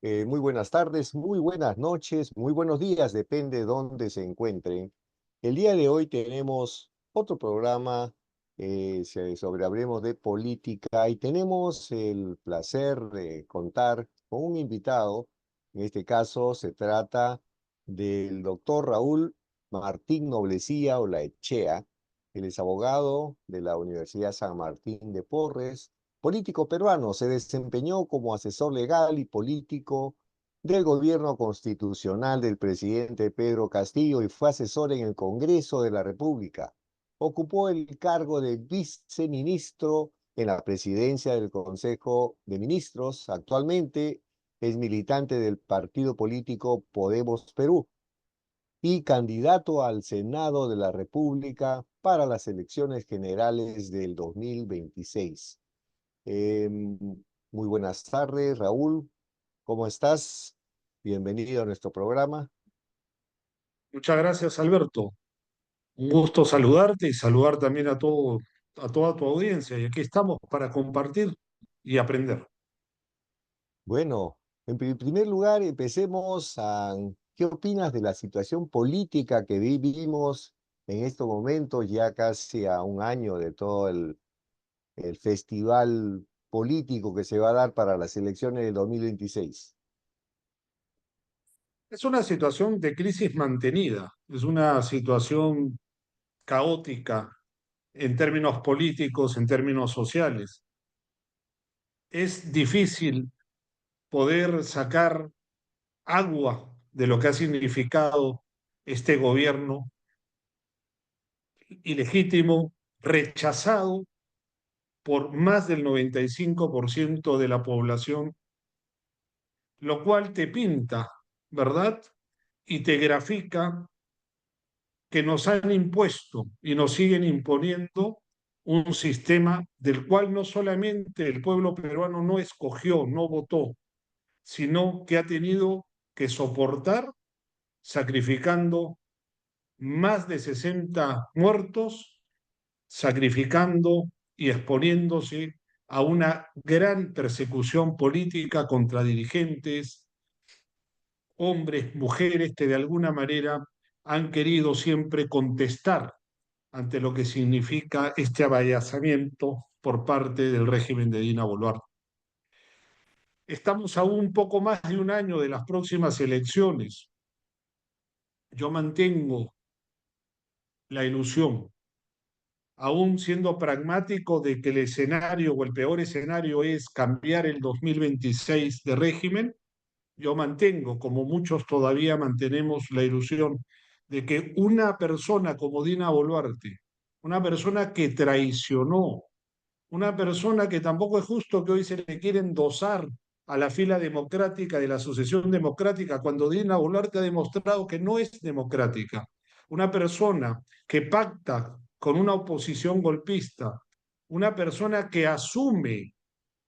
Muy buenas tardes, muy buenas noches, muy buenos días, depende de dónde se encuentren. El día de hoy tenemos otro programa sobre hablemos de política y tenemos el placer de contar con un invitado. En este caso se trata del doctor Raúl Martín Noblecía Olaechea. Él es abogado de la Universidad San Martín de Porres, político peruano. Se desempeñó como asesor legal y político del gobierno constitucional del presidente Pedro Castillo y fue asesor en el Congreso de la República. Ocupó el cargo de viceministro en la presidencia del Consejo de Ministros. Actualmente es militante del partido político Podemos Perú y candidato al Senado de la República para las elecciones generales del 2026. Muy buenas tardes, Raúl. ¿Cómo estás? Bienvenido a nuestro programa. Muchas gracias, Alberto. Un gusto saludarte y saludar también a toda tu audiencia. Y aquí estamos para compartir y aprender. Bueno, en primer lugar, empecemos a... ¿Qué opinas de la situación política que vivimos en estos momentos, ya casi a un año de todo el festival político que se va a dar para las elecciones del 2026? Es una situación de crisis mantenida, es una situación caótica en términos políticos, en términos sociales. Es difícil poder sacar agua de lo que ha significado este gobierno ilegítimo, rechazado por más del 95% de la población, lo cual te pinta, ¿verdad? Y te grafica que nos han impuesto y nos siguen imponiendo un sistema del cual no solamente el pueblo peruano no escogió, no votó, sino que ha tenido que soportar sacrificando más de 60 muertos, sacrificando y exponiéndose a una gran persecución política contra dirigentes, hombres, mujeres que de alguna manera han querido siempre contestar ante lo que significa este abayazamiento por parte del régimen de Dina Boluarte. Estamos a un poco más de un año de las próximas elecciones. Yo mantengo la ilusión, aún siendo pragmático, de que el escenario o el peor escenario es cambiar el 2026 de régimen. Yo mantengo, como muchos todavía mantenemos, la ilusión de que una persona como Dina Boluarte, una persona que traicionó, una persona que tampoco es justo que hoy se le quiera endosar a la fila democrática de la sucesión democrática, cuando Dina Boluarte ha demostrado que no es democrática, una persona que pacta con una oposición golpista, una persona que asume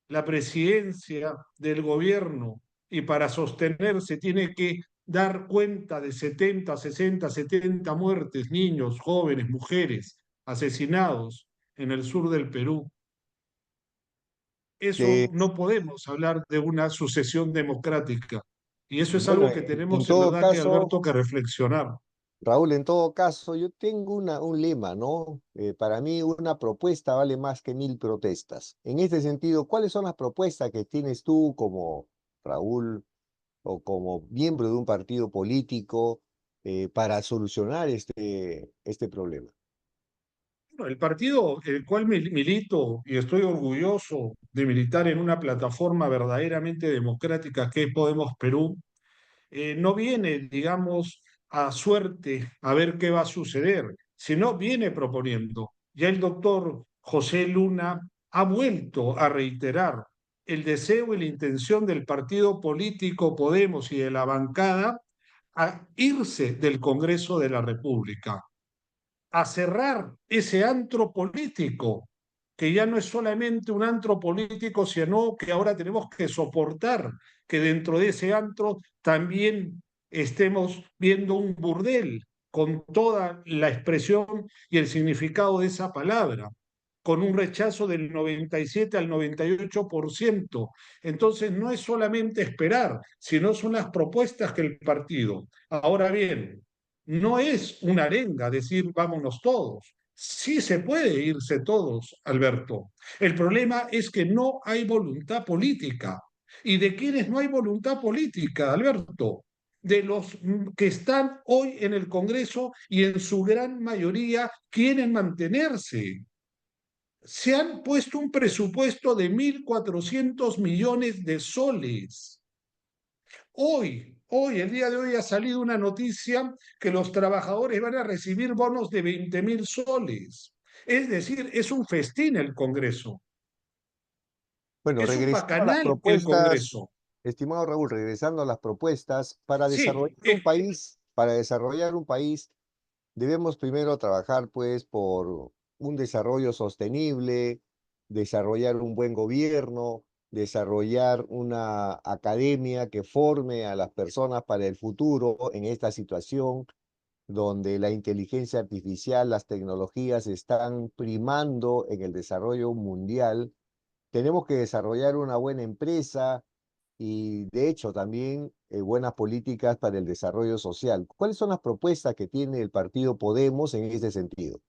la presidencia del gobierno y para sostenerse tiene que dar cuenta de 70, 60, 70 muertes, niños, jóvenes, mujeres asesinados en el sur del Perú. Que, Eso no podemos hablar de una sucesión democrática. Y eso es bueno, algo que en tenemos, en todo verdad, que caso, Alberto, que reflexionar. Raúl, en todo caso, yo tengo un lema, ¿no? Para mí, una propuesta vale más que 1000 protestas. En este sentido, ¿cuáles son las propuestas que tienes tú como Raúl o como miembro de un partido político para solucionar este problema? Bueno, el partido el cual milito, y estoy orgulloso de militar en una plataforma verdaderamente democrática que es Podemos Perú, no viene, digamos, a suerte a ver qué va a suceder, sino viene proponiendo. Ya el doctor José Luna ha vuelto a reiterar el deseo y la intención del partido político Podemos y de la bancada a irse del Congreso de la República, a cerrar ese antro político, que ya no es solamente un antro político, sino que ahora tenemos que soportar que dentro de ese antro también estemos viendo un burdel con toda la expresión y el significado de esa palabra. con un rechazo del 97 al 98%. Entonces, no es solamente esperar, sino son las propuestas que el partido. Ahora bien, no es una arenga decir vámonos todos. Sí se puede irse todos, Alberto. El problema es que no hay voluntad política. ¿Y de quienes no hay voluntad política, Alberto? De los que están hoy en el Congreso y en su gran mayoría quieren mantenerse. Se han puesto un presupuesto de 1.400 millones de soles. El día de hoy ha salido una noticia que los trabajadores van a recibir bonos de 20.000 soles. Es decir, es un festín el Congreso, Bueno, es un regresando a las bacanal el propuestas, Congreso. estimado Raúl, regresando a las propuestas, Sí, para desarrollar un país, debemos primero trabajar pues por un desarrollo sostenible, desarrollar un buen gobierno, desarrollar una academia que forme a las personas para el futuro en esta situación donde la inteligencia artificial, las tecnologías están primando en el desarrollo mundial. Tenemos que desarrollar una buena empresa y, de hecho, también buenas políticas para el desarrollo social. ¿Cuáles son las propuestas que tiene el partido Podemos en este sentido?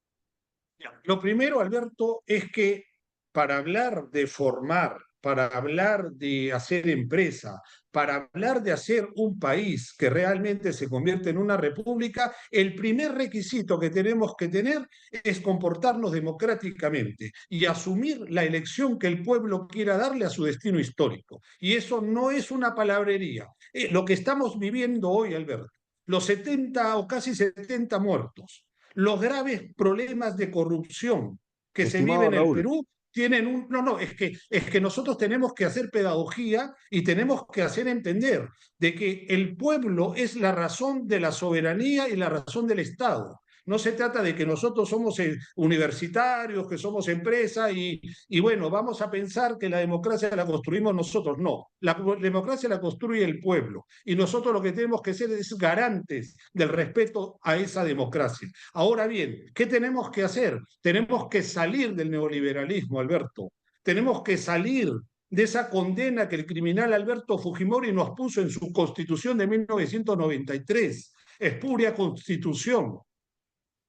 lo primero, Alberto, es que para hablar de formar, para hablar de hacer empresa, para hablar de hacer un país que realmente se convierte en una república, el primer requisito que tenemos que tener es comportarnos democráticamente y asumir la elección que el pueblo quiera darle a su destino histórico. Y eso no es una palabrería. Lo que estamos viviendo hoy, Alberto, los 70 o casi 70 muertos, los graves problemas de corrupción que se Estimado viven en el Raúl, Perú tienen un... No, no, es que nosotros tenemos que hacer pedagogía y tenemos que hacer entender de que el pueblo es la razón de la soberanía y la razón del Estado. No se trata de que nosotros somos universitarios, que somos empresa y bueno, vamos a pensar que la democracia la construimos nosotros. No, la democracia la construye el pueblo y nosotros lo que tenemos que ser es garantes del respeto a esa democracia. Ahora bien, ¿qué tenemos que hacer? Tenemos que salir del neoliberalismo, Alberto. Tenemos que salir de esa condena que el criminal Alberto Fujimori nos puso en su constitución de 1993. Espuria constitución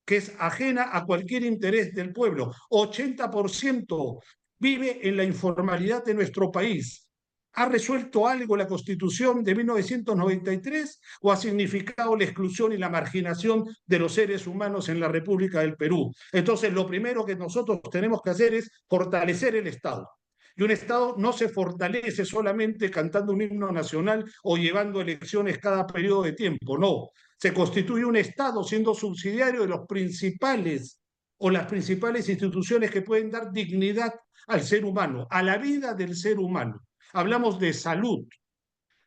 que es ajena a cualquier interés del pueblo. 80% vive en la informalidad de nuestro país. ¿Ha resuelto algo la Constitución de 1993 o ha significado la exclusión y la marginación de los seres humanos en la República del Perú? Entonces, lo primero que nosotros tenemos que hacer es fortalecer el Estado. Y un Estado no se fortalece solamente cantando un himno nacional o llevando elecciones cada periodo de tiempo, no. Se constituye un Estado siendo subsidiario de los principales o las principales instituciones que pueden dar dignidad al ser humano, a la vida del ser humano. Hablamos de salud,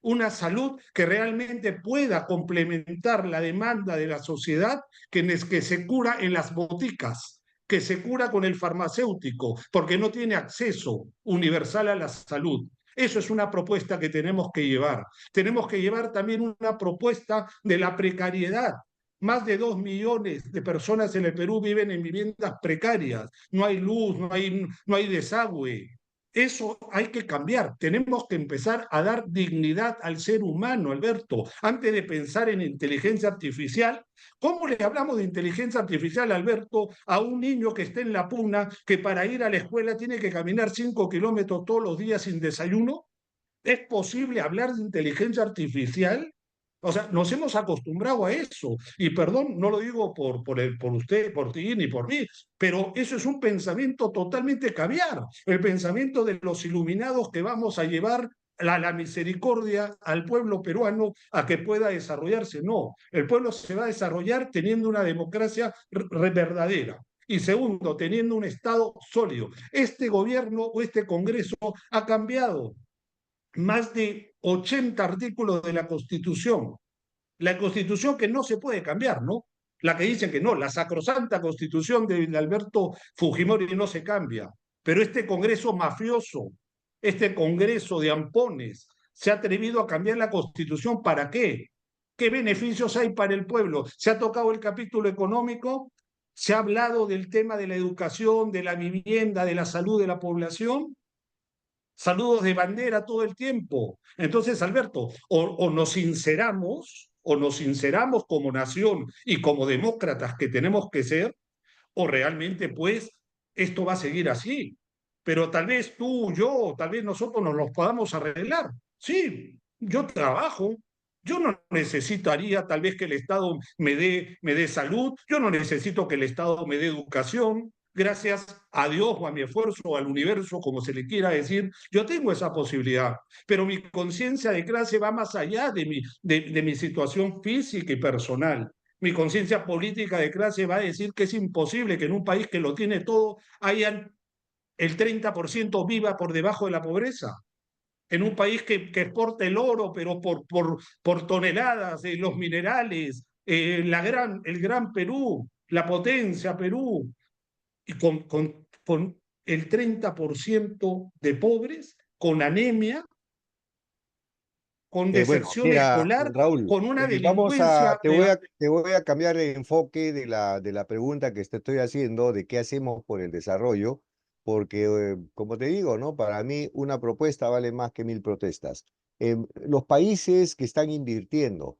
una salud que realmente pueda complementar la demanda de la sociedad que se cura en las boticas, que se cura con el farmacéutico, porque no tiene acceso universal a la salud. Eso es una propuesta que tenemos que llevar. Tenemos que llevar también una propuesta de la precariedad. Más de 2 millones de personas en el Perú viven en viviendas precarias. No hay luz, no hay desagüe. Eso hay que cambiar. Tenemos que empezar a dar dignidad al ser humano, Alberto. Antes de pensar en inteligencia artificial, ¿cómo le hablamos de inteligencia artificial, Alberto, a un niño que está en la puna, que para ir a la escuela tiene que caminar 5 kilómetros todos los días sin desayuno? ¿Es posible hablar de inteligencia artificial? O sea, nos hemos acostumbrado a eso. Y perdón, no lo digo por usted, por ti, ni por mí, pero eso es un pensamiento totalmente caviar. El pensamiento de los iluminados que vamos a llevar la misericordia al pueblo peruano a que pueda desarrollarse. No, el pueblo se va a desarrollar teniendo una democracia verdadera. Y segundo, teniendo un Estado sólido. Este gobierno o este Congreso ha cambiado más de 80 artículos de la Constitución. La Constitución que no se puede cambiar, ¿no? La que dicen que no, la sacrosanta Constitución de Alberto Fujimori no se cambia. Pero este Congreso mafioso, este Congreso de ampones, se ha atrevido a cambiar la Constitución. ¿Para qué? ¿Qué beneficios hay para el pueblo? ¿Se ha tocado el capítulo económico? ¿Se ha hablado del tema de la educación, de la vivienda, de la salud de la población? Saludos de bandera todo el tiempo. Entonces, Alberto, o nos sinceramos como nación y como demócratas que tenemos que ser, o realmente pues esto va a seguir así. Pero tal vez tú, yo, tal vez nosotros nos los podamos arreglar. Sí, yo trabajo, yo no necesitaría tal vez que el Estado me dé salud, yo no necesito que el Estado me dé educación. Gracias a Dios o a mi esfuerzo o al universo, como se le quiera decir, yo tengo esa posibilidad. Pero mi conciencia de clase va más allá de mi situación física y personal. Mi conciencia política de clase va a decir que es imposible que en un país que lo tiene todo hayan el 30% viva por debajo de la pobreza. En un país que exporta el oro, pero por toneladas, los minerales, el gran Perú, la potencia Perú, y con el 30% de pobres, con anemia, con Bueno, deserción mira, escolar, Raúl, con una delincuencia. te voy a cambiar el enfoque de la pregunta que te estoy haciendo de qué hacemos por el desarrollo, porque, como te digo, ¿no? Para mí una propuesta vale más que 1000 protestas. Los países que están invirtiendo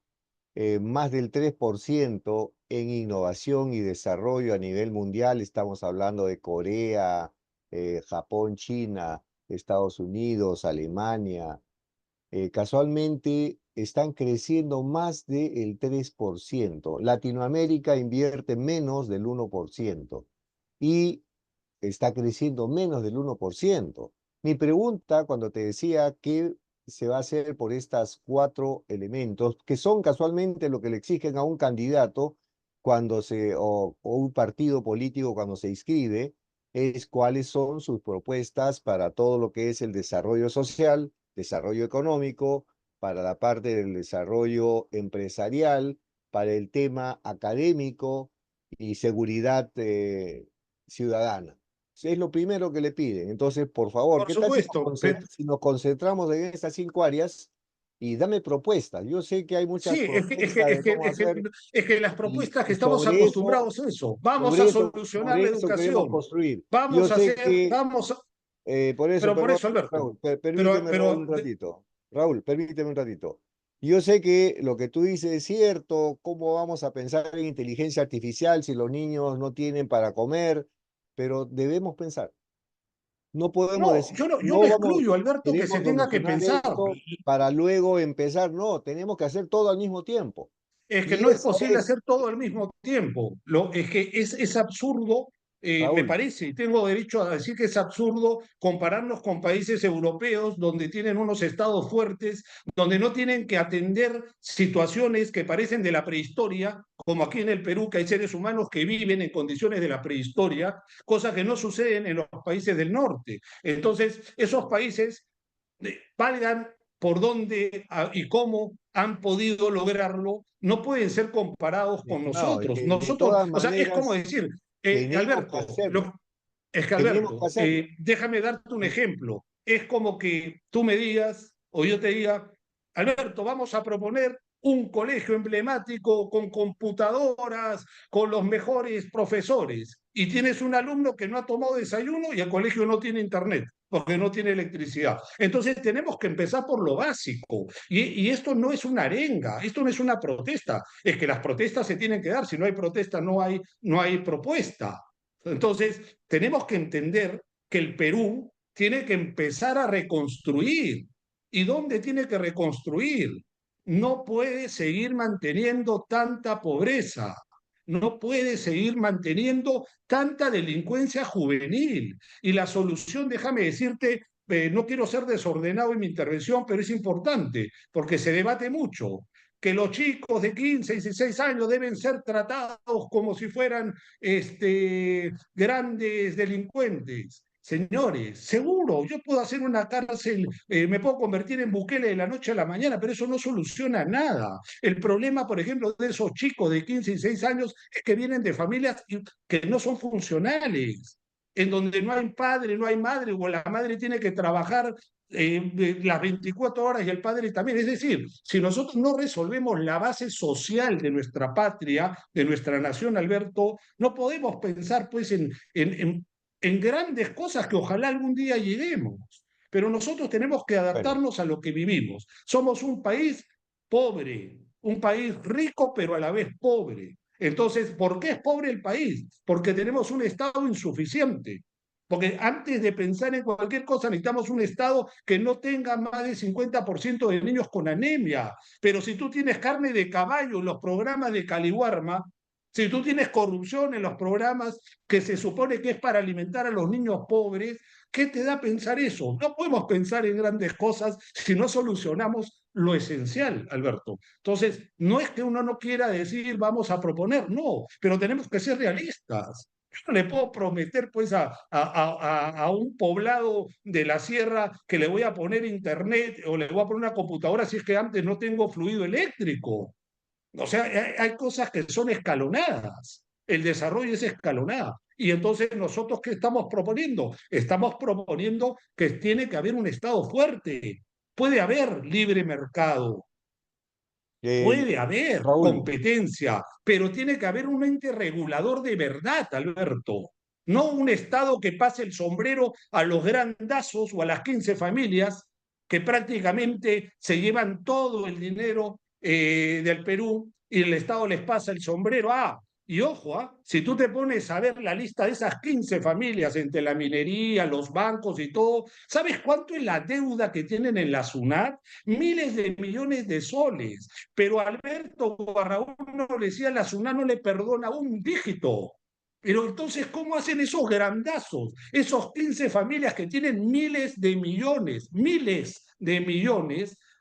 más del 3% en innovación y desarrollo a nivel mundial, estamos hablando de Corea, Japón, China, Estados Unidos, Alemania, casualmente están creciendo más del 3%. Latinoamérica invierte menos del 1% y está creciendo menos del 1%. Mi pregunta cuando te decía qué se va a hacer por estas cuatro elementos, que son casualmente lo que le exigen a un candidato o un partido político cuando se inscribe, es cuáles son sus propuestas para todo lo que es el desarrollo social, desarrollo económico, para la parte del desarrollo empresarial, para el tema académico y seguridad ciudadana. Es lo primero que le piden. Entonces, por favor, Por ¿qué tal si supuesto, si nos concentramos en estas 5 áreas y dame propuestas? Yo sé que hay muchas sí, propuestas de cómo hacer es que las propuestas que y estamos acostumbrados a eso, vamos a solucionar la sobre eso queremos educación, construir. Yo vamos a sé hacer, que por eso, pero por perdón, eso, Alberto, Raúl, permíteme, Raúl, un ratito. Raúl, permíteme un ratito. Yo sé que lo que tú dices es cierto, cómo vamos a pensar en inteligencia artificial si los niños no tienen para comer, pero debemos pensar. No podemos no, decir, yo no no vamos, excluyo, Alberto, que se queremos tenga que solucionar pensar. esto para luego empezar. No, tenemos que hacer todo al mismo tiempo. Es que Y no es esa posible es, hacer todo al mismo tiempo. Es que es absurdo, me Raúl, parece, y tengo derecho a decir que es absurdo compararnos con países europeos donde tienen unos estados fuertes, donde no tienen que atender situaciones que parecen de la prehistoria, como aquí en el Perú, que hay seres humanos que viven en condiciones de la prehistoria, cosas que no suceden en los países del norte. Entonces, esos países valgan por dónde y cómo han podido lograrlo, no pueden ser comparados con no, es nosotros. que de Nosotros, todas o sea, es como maneras decir, tenemos que Alberto, hacerlo, es que tenemos que Alberto, hacerlo. déjame darte un ejemplo. Es como que tú me digas o yo te diga, Alberto, vamos a proponer un colegio emblemático con computadoras, con los mejores profesores, y tienes un alumno que no ha tomado desayuno y el colegio no tiene internet porque no tiene electricidad. Entonces tenemos que empezar por lo básico. Y esto no es una arenga, esto no es una protesta. Es que las protestas se tienen que dar. Si no hay protesta, no hay propuesta. Entonces, tenemos que entender que el Perú tiene que empezar a reconstruir. ¿Y dónde tiene que reconstruir? No puede seguir manteniendo tanta pobreza, no puede seguir manteniendo tanta delincuencia juvenil. Y la solución, déjame decirte, no quiero ser desordenado en mi intervención, pero es importante, porque se debate mucho que los chicos de 15 y 16 años deben ser tratados como si fueran grandes delincuentes. Señores, seguro, yo puedo hacer una cárcel, me puedo convertir en Bukele de la noche a la mañana, pero eso no soluciona nada. El problema, por ejemplo, de esos chicos de 15 y 16 años es que vienen de familias que no son funcionales. en donde no hay padre, no hay madre, o la madre tiene que trabajar las 24 horas y el padre también. Es decir, si nosotros no resolvemos la base social de nuestra patria, de nuestra nación, Alberto, no podemos pensar pues en grandes cosas que ojalá algún día lleguemos. Pero nosotros tenemos que Bueno, adaptarnos a lo que vivimos. Somos un país pobre, un país rico pero a la vez pobre. Entonces, ¿por qué es pobre el país? Porque tenemos un Estado insuficiente. Porque antes de pensar en cualquier cosa necesitamos un Estado que no tenga más del 50% de niños con anemia. Pero si tú tienes carne de caballo en los programas de Caliwarma, si tú tienes corrupción en los programas que se supone que es para alimentar a los niños pobres, ¿qué te da pensar eso? No podemos pensar en grandes cosas si no solucionamos lo esencial, Alberto. Entonces, no es que uno no quiera decir vamos a proponer, no, pero tenemos que ser realistas. Yo no le puedo prometer pues a un poblado de la sierra que le voy a poner internet o le voy a poner una computadora si es que antes no tengo fluido eléctrico. O sea, hay cosas que son escalonadas. El desarrollo es escalonado. Y entonces nosotros, ¿qué estamos proponiendo? Estamos proponiendo que tiene que haber un Estado fuerte. Puede haber libre mercado, eh, puede haber Raúl, competencia, pero tiene que haber un ente regulador de verdad, Alberto. No un Estado que pase el sombrero a los grandazos o a las 15 familias que prácticamente se llevan todo el dinero del Perú y el Estado les pasa el sombrero. Y ojo, si tú te pones a ver la lista de esas 15 familias entre la minería, los bancos y todo, ¿sabes cuánto es la deuda que tienen en la SUNAT? Miles de millones de soles. Pero Alberto Barraúl no le decía, la SUNAT no le perdona un dígito. Pero entonces, ¿cómo hacen esos grandazos? Esos 15 familias que tienen miles de millones,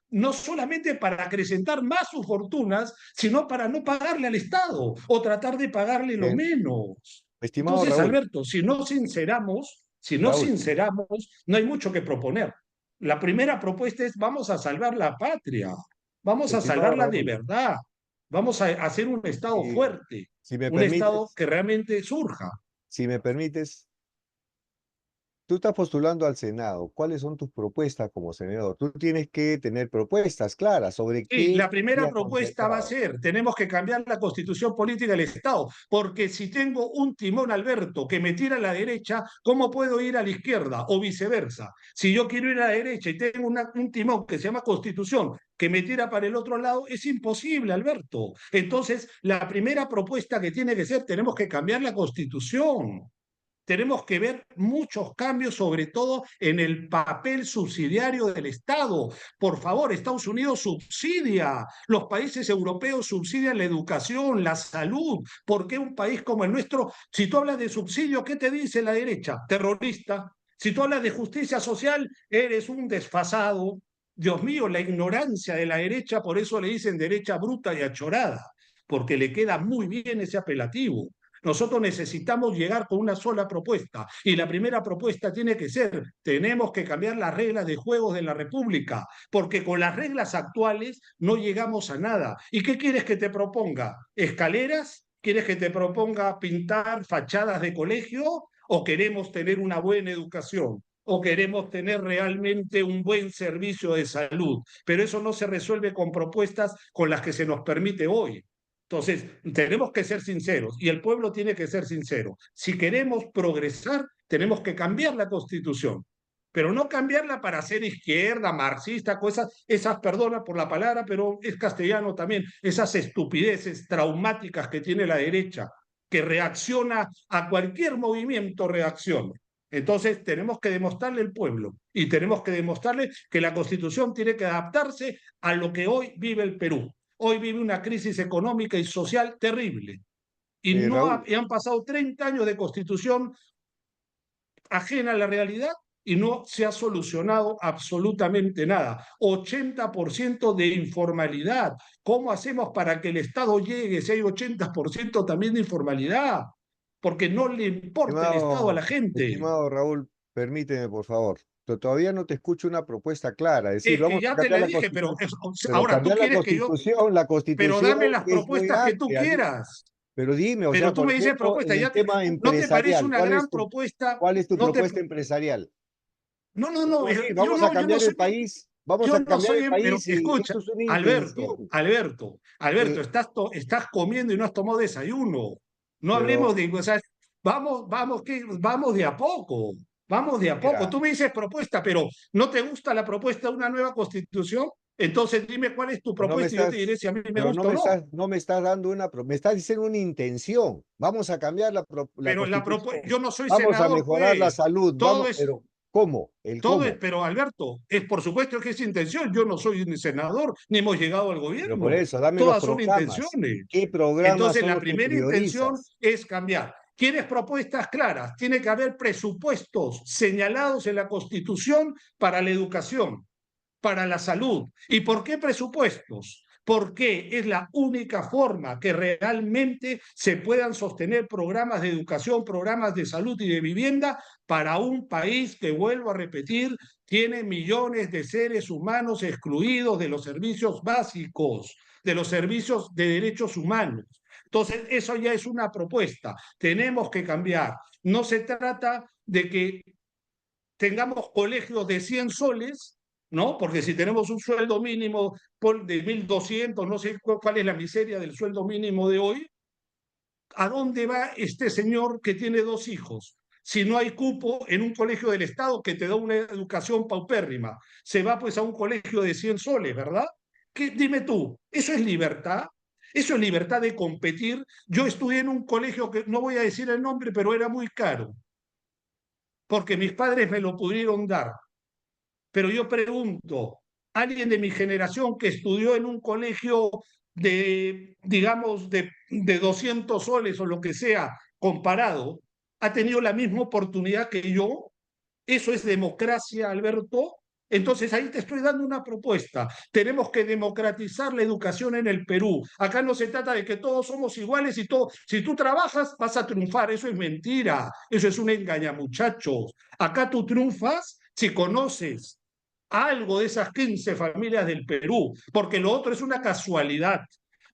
no solamente para acrecentar más sus fortunas, sino para no pagarle al Estado o tratar de pagarle lo bien, menos. estimado Entonces, Raúl, Alberto, si no Raúl, sinceramos, no hay mucho que proponer. La primera propuesta es vamos a salvar la patria, vamos a estimado salvarla de Raúl, verdad, vamos a hacer un Estado si, fuerte, si me un Estado permites, que realmente surja. si me permites, tú estás postulando al Senado. ¿Cuáles son tus propuestas como senador? Tú tienes que tener propuestas claras sobre Sí, qué la primera sería propuesta va a concentrado. ser, tenemos que cambiar la constitución política del Estado, porque si tengo un timón, Alberto, que me tira a la derecha, ¿cómo puedo ir a la izquierda o viceversa? Si yo quiero ir a la derecha y tengo un timón que se llama constitución, que me tira para el otro lado, es imposible, Alberto. Entonces, la primera propuesta que tiene que ser, tenemos que cambiar la constitución. Tenemos que ver muchos cambios, sobre todo en el papel subsidiario del Estado. Por favor, Estados Unidos subsidia, los países europeos subsidian la educación, la salud. ¿Por qué un país como el nuestro, si tú hablas de subsidio, ¿qué te dice la derecha? Terrorista. Si tú hablas de justicia social, eres un desfasado. Dios mío, la ignorancia de la derecha, por eso le dicen derecha bruta y achorada, porque le queda muy bien ese apelativo. Nosotros necesitamos llegar con una sola propuesta y la primera propuesta tiene que ser, tenemos que cambiar las reglas de juego de la República, porque con las reglas actuales no llegamos a nada. ¿Y qué quieres que te proponga? ¿Escaleras? ¿Quieres que te proponga pintar fachadas de colegio? ¿O queremos tener una buena educación? ¿O queremos tener realmente un buen servicio de salud? Pero eso no se resuelve con propuestas con las que se nos permite hoy. Entonces, tenemos que ser sinceros y el pueblo tiene que ser sincero. Si queremos progresar, tenemos que cambiar la constitución, pero no cambiarla para ser izquierda, marxista, cosas, esas, perdona por la palabra, pero es castellano también, esas estupideces traumáticas que tiene la derecha, que reacciona a cualquier movimiento, reacciona. Entonces tenemos que demostrarle al pueblo y tenemos que demostrarle que la constitución tiene que adaptarse a lo que hoy vive el Perú. Hoy vive una crisis económica y social terrible. Y, Raúl, y han pasado 30 años de constitución ajena a la realidad y no se ha solucionado absolutamente nada. 80% de informalidad. ¿Cómo hacemos para que el Estado llegue si hay 80% también de informalidad? Porque no le importa el Estado a la gente. estimado Raúl, permíteme, por favor. Todavía no te escucho una propuesta clara. Es decir, Es que vamos a ya te cambiar le la dije, pero constitución. Pero ahora tú cambiar quieres que yo, la pero dame constitución las es muy propuestas que tú amplia. quieras. Pero dime, o Pero sea, tú por me dices ejemplo, propuesta, en el tema ¿no te parece empresarial, una gran propuesta? cuál es tu No te, propuesta empresarial? no, no, no, Sí, yo vamos a no, yo no cambiar el soy, país, vamos yo a no cambiar soy, el pero país y escucha, esto es una Alberto, intención. Alberto, Alberto, Eh, estás comiendo y no has tomado desayuno. No hablemos pero, de, o sea, vamos de a poco, vamos de a poco. mira, Tú me dices propuesta, pero ¿no te gusta la propuesta de una nueva constitución? Entonces dime cuál es tu pero no me propuesta y yo te diré estás, si a mí me pero gusta o no. no me estás dando me estás diciendo una intención. Vamos a cambiar la Pero constitución, yo no soy vamos a senador, mejorar la pues. salud, Todo vamos, es, pero ¿cómo? ¿El cómo? pero Alberto, es por supuesto que es intención. Yo no soy ni senador, ni hemos llegado al Pero por gobierno. eso, dame los Todas son programas. intenciones. ¿Qué programas Entonces, son la los que primera intención priorizas? es cambiar. ¿Quieres propuestas claras? Tiene que haber presupuestos señalados en la Constitución para la educación, para la salud. ¿Y por qué presupuestos? Porque es la única forma que realmente se puedan sostener programas de educación, programas de salud y de vivienda para un país que, vuelvo a repetir, tiene millones de seres humanos excluidos de los servicios básicos, de los servicios de derechos humanos. Entonces, eso ya es una propuesta. Tenemos que cambiar. No se trata de que tengamos colegios de 100 soles, ¿no? Porque si tenemos un sueldo mínimo de 1.200, no sé cuál es la miseria del sueldo mínimo de hoy, ¿a dónde va este señor que tiene dos hijos? Si no hay cupo en un colegio del Estado que te da una educación paupérrima, se va pues a un colegio de 100 soles, ¿verdad? Dime tú, ¿eso es libertad? ¿Eso es libertad de competir? Yo estudié en un colegio que no voy a decir el nombre, pero era muy caro, porque mis padres me lo pudieron dar. Pero yo pregunto, alguien de mi generación que estudió en un colegio de, digamos, de 200 soles o lo que sea, comparado, ha tenido la misma oportunidad que yo. ¿Eso es democracia, Alberto? Entonces ahí te estoy dando una propuesta. Tenemos que democratizar la educación en el Perú. Acá no se trata de que todos somos iguales y todo. Si tú trabajas, vas a triunfar. Eso es mentira. Eso es un engañamuchachos. Acá tú triunfas si conoces algo de esas 15 familias del Perú, porque lo otro es una casualidad,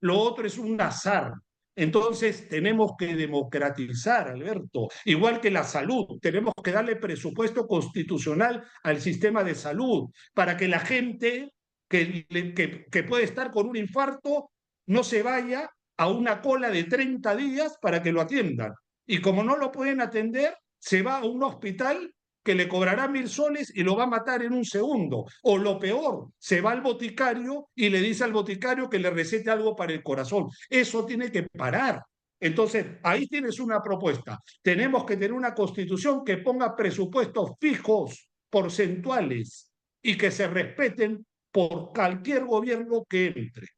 lo otro es un azar. Entonces tenemos que democratizar, Alberto, igual que la salud, tenemos que darle presupuesto constitucional al sistema de salud para que la gente que puede estar con un infarto no se vaya a una cola de 30 días para que lo atiendan. Y como no lo pueden atender, se va a un hospital que le cobrará 1.000 soles y lo va a matar en un segundo. O lo peor, se va al boticario y le dice al boticario que le recete algo para el corazón. Eso tiene que parar. Entonces, ahí tienes una propuesta. Tenemos que tener una constitución que ponga presupuestos fijos, porcentuales, y que se respeten por cualquier gobierno que entre,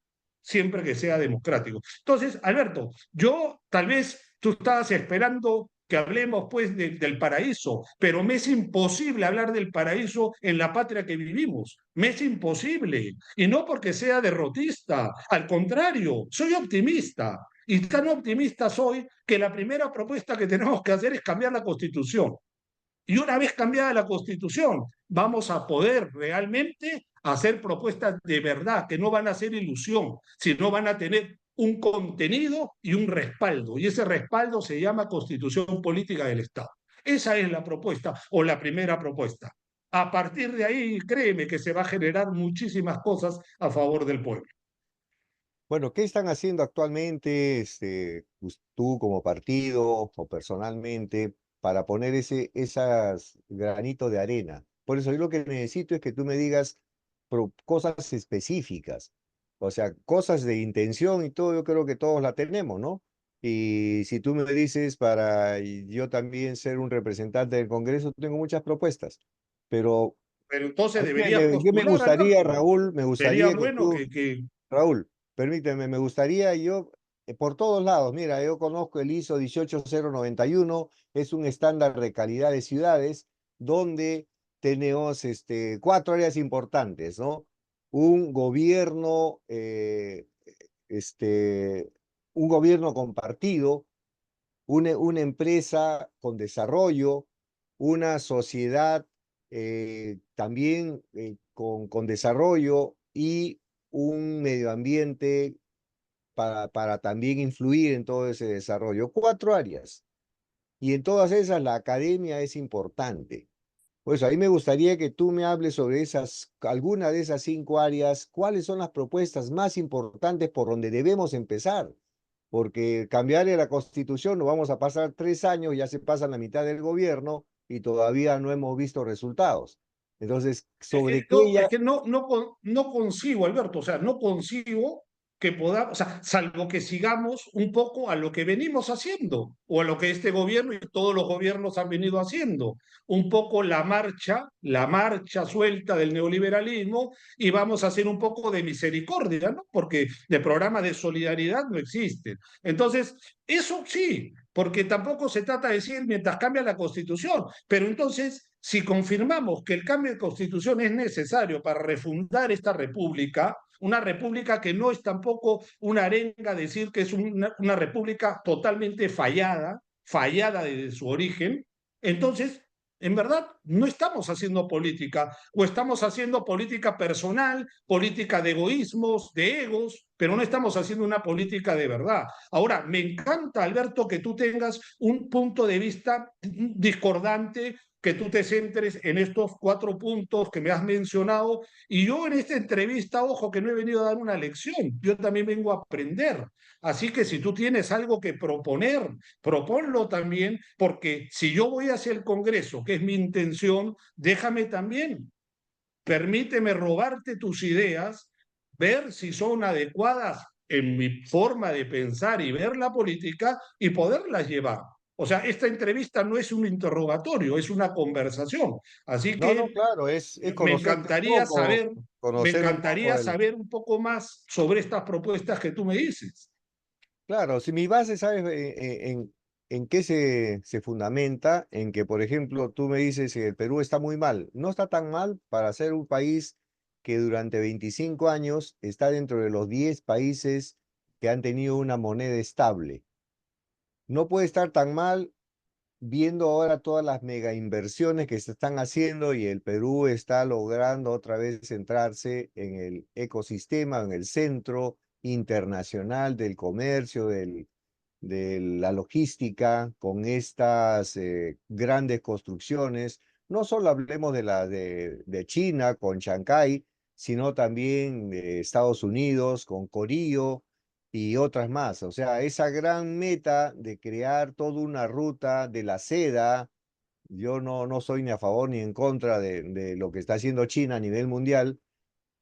siempre que sea democrático. Entonces, Alberto, yo tal vez tú estabas esperando que hablemos pues del paraíso, pero me es imposible hablar del paraíso en la patria que vivimos. Me es imposible. Y no porque sea derrotista, al contrario, soy optimista. Y tan optimista soy que la primera propuesta que tenemos que hacer es cambiar la Constitución. Y una vez cambiada la Constitución, vamos a poder realmente hacer propuestas de verdad, que no van a ser ilusión, sino van a tener un contenido y un respaldo. Y ese respaldo se llama Constitución Política del Estado. Esa es la propuesta o la primera propuesta. A partir de ahí, créeme que se va a generar muchísimas cosas a favor del pueblo. Bueno, ¿qué están haciendo actualmente, tú como partido o personalmente para poner esas granitos de arena? Por eso yo lo que necesito es que tú me digas cosas específicas, o sea, cosas de intención y todo, yo creo que todos la tenemos, ¿no? Y si tú me dices para yo también ser un representante del Congreso, tengo muchas propuestas, pero Pero a entonces mí deberías yo me postular, gustaría, Alberto. Raúl, me Sería gustaría que bueno tú que Raúl, permíteme, me gustaría por todos lados, mira, yo conozco el ISO 18091, es un estándar de calidad de ciudades donde tenemos cuatro áreas importantes, ¿no? Un gobierno, este, un gobierno compartido, una empresa con desarrollo, una sociedad también con desarrollo y un medio ambiente para también influir en todo ese desarrollo. 4 áreas. Y en todas esas la academia es importante. Pues ahí me gustaría que tú me hables sobre alguna de esas 5 áreas, cuáles son las propuestas más importantes por donde debemos empezar, porque cambiar la constitución, nos vamos a pasar 3 años, ya se pasa la mitad del gobierno y todavía no hemos visto resultados. Entonces, ¿sobre qué No, es ya? que no consigo, Alberto, o sea, no consigo que podamos, o sea, salvo que sigamos un poco a lo que venimos haciendo, o a lo que este gobierno y todos los gobiernos han venido haciendo, un poco la marcha suelta del neoliberalismo, y vamos a hacer un poco de misericordia, ¿no? Porque de programa de solidaridad no existe. Entonces, eso sí, porque tampoco se trata de decir mientras cambia la constitución, pero entonces, si confirmamos que el cambio de constitución es necesario para refundar esta república, una república que no es tampoco una arenga decir que es una república totalmente fallada, fallada desde su origen, entonces, en verdad, no estamos haciendo política, o estamos haciendo política personal, política de egoísmos, de egos, pero no estamos haciendo una política de verdad. Ahora, me encanta, Alberto, que tú tengas un punto de vista discordante, que tú te centres en estos 4 puntos que me has mencionado. Y yo en esta entrevista, ojo, que no he venido a dar una lección, yo también vengo a aprender. Así que si tú tienes algo que proponer, proponlo también, porque si yo voy hacia el Congreso, que es mi intención, déjame también, permíteme robarte tus ideas, ver si son adecuadas en mi forma de pensar y ver la política y poderlas llevar. O sea, esta entrevista no es un interrogatorio, es una conversación. Así No, no, que claro, es conocerte un poco, me conocer un poco encantaría el... saber un poco más sobre estas propuestas que tú me dices. Claro, si mi base, ¿sabes en qué se fundamenta? En que, por ejemplo, tú me dices que el Perú está muy mal. No está tan mal para ser un país que durante 25 años está dentro de los 10 países que han tenido una moneda estable. No puede estar tan mal viendo ahora todas las mega inversiones que se están haciendo y el Perú está logrando otra vez centrarse en el ecosistema, en el centro internacional del comercio, de la logística, con estas grandes construcciones. No solo hablemos de China con Shanghái, sino también de Estados Unidos con Corío y otras más. O sea, esa gran meta de crear toda una ruta de la seda, yo no soy ni a favor ni en contra de lo que está haciendo China a nivel mundial,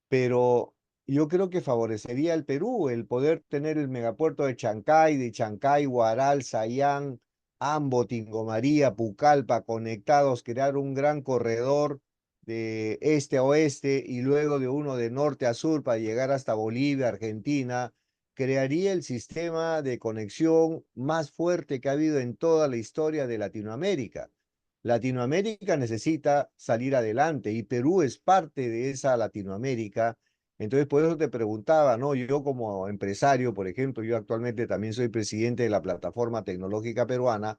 pero yo creo que favorecería al Perú el poder tener el megapuerto de Chancay, Huaral, Sayán, Ambo, Tingo María, Pucallpa conectados, crear un gran corredor de este a oeste y luego de uno de norte a sur para llegar hasta Bolivia, Argentina, crearía el sistema de conexión más fuerte que ha habido en toda la historia de Latinoamérica. Latinoamérica necesita salir adelante y Perú es parte de esa Latinoamérica. Entonces, por eso te preguntaba, ¿no? Yo como empresario, por ejemplo, yo actualmente también soy presidente de la Plataforma Tecnológica Peruana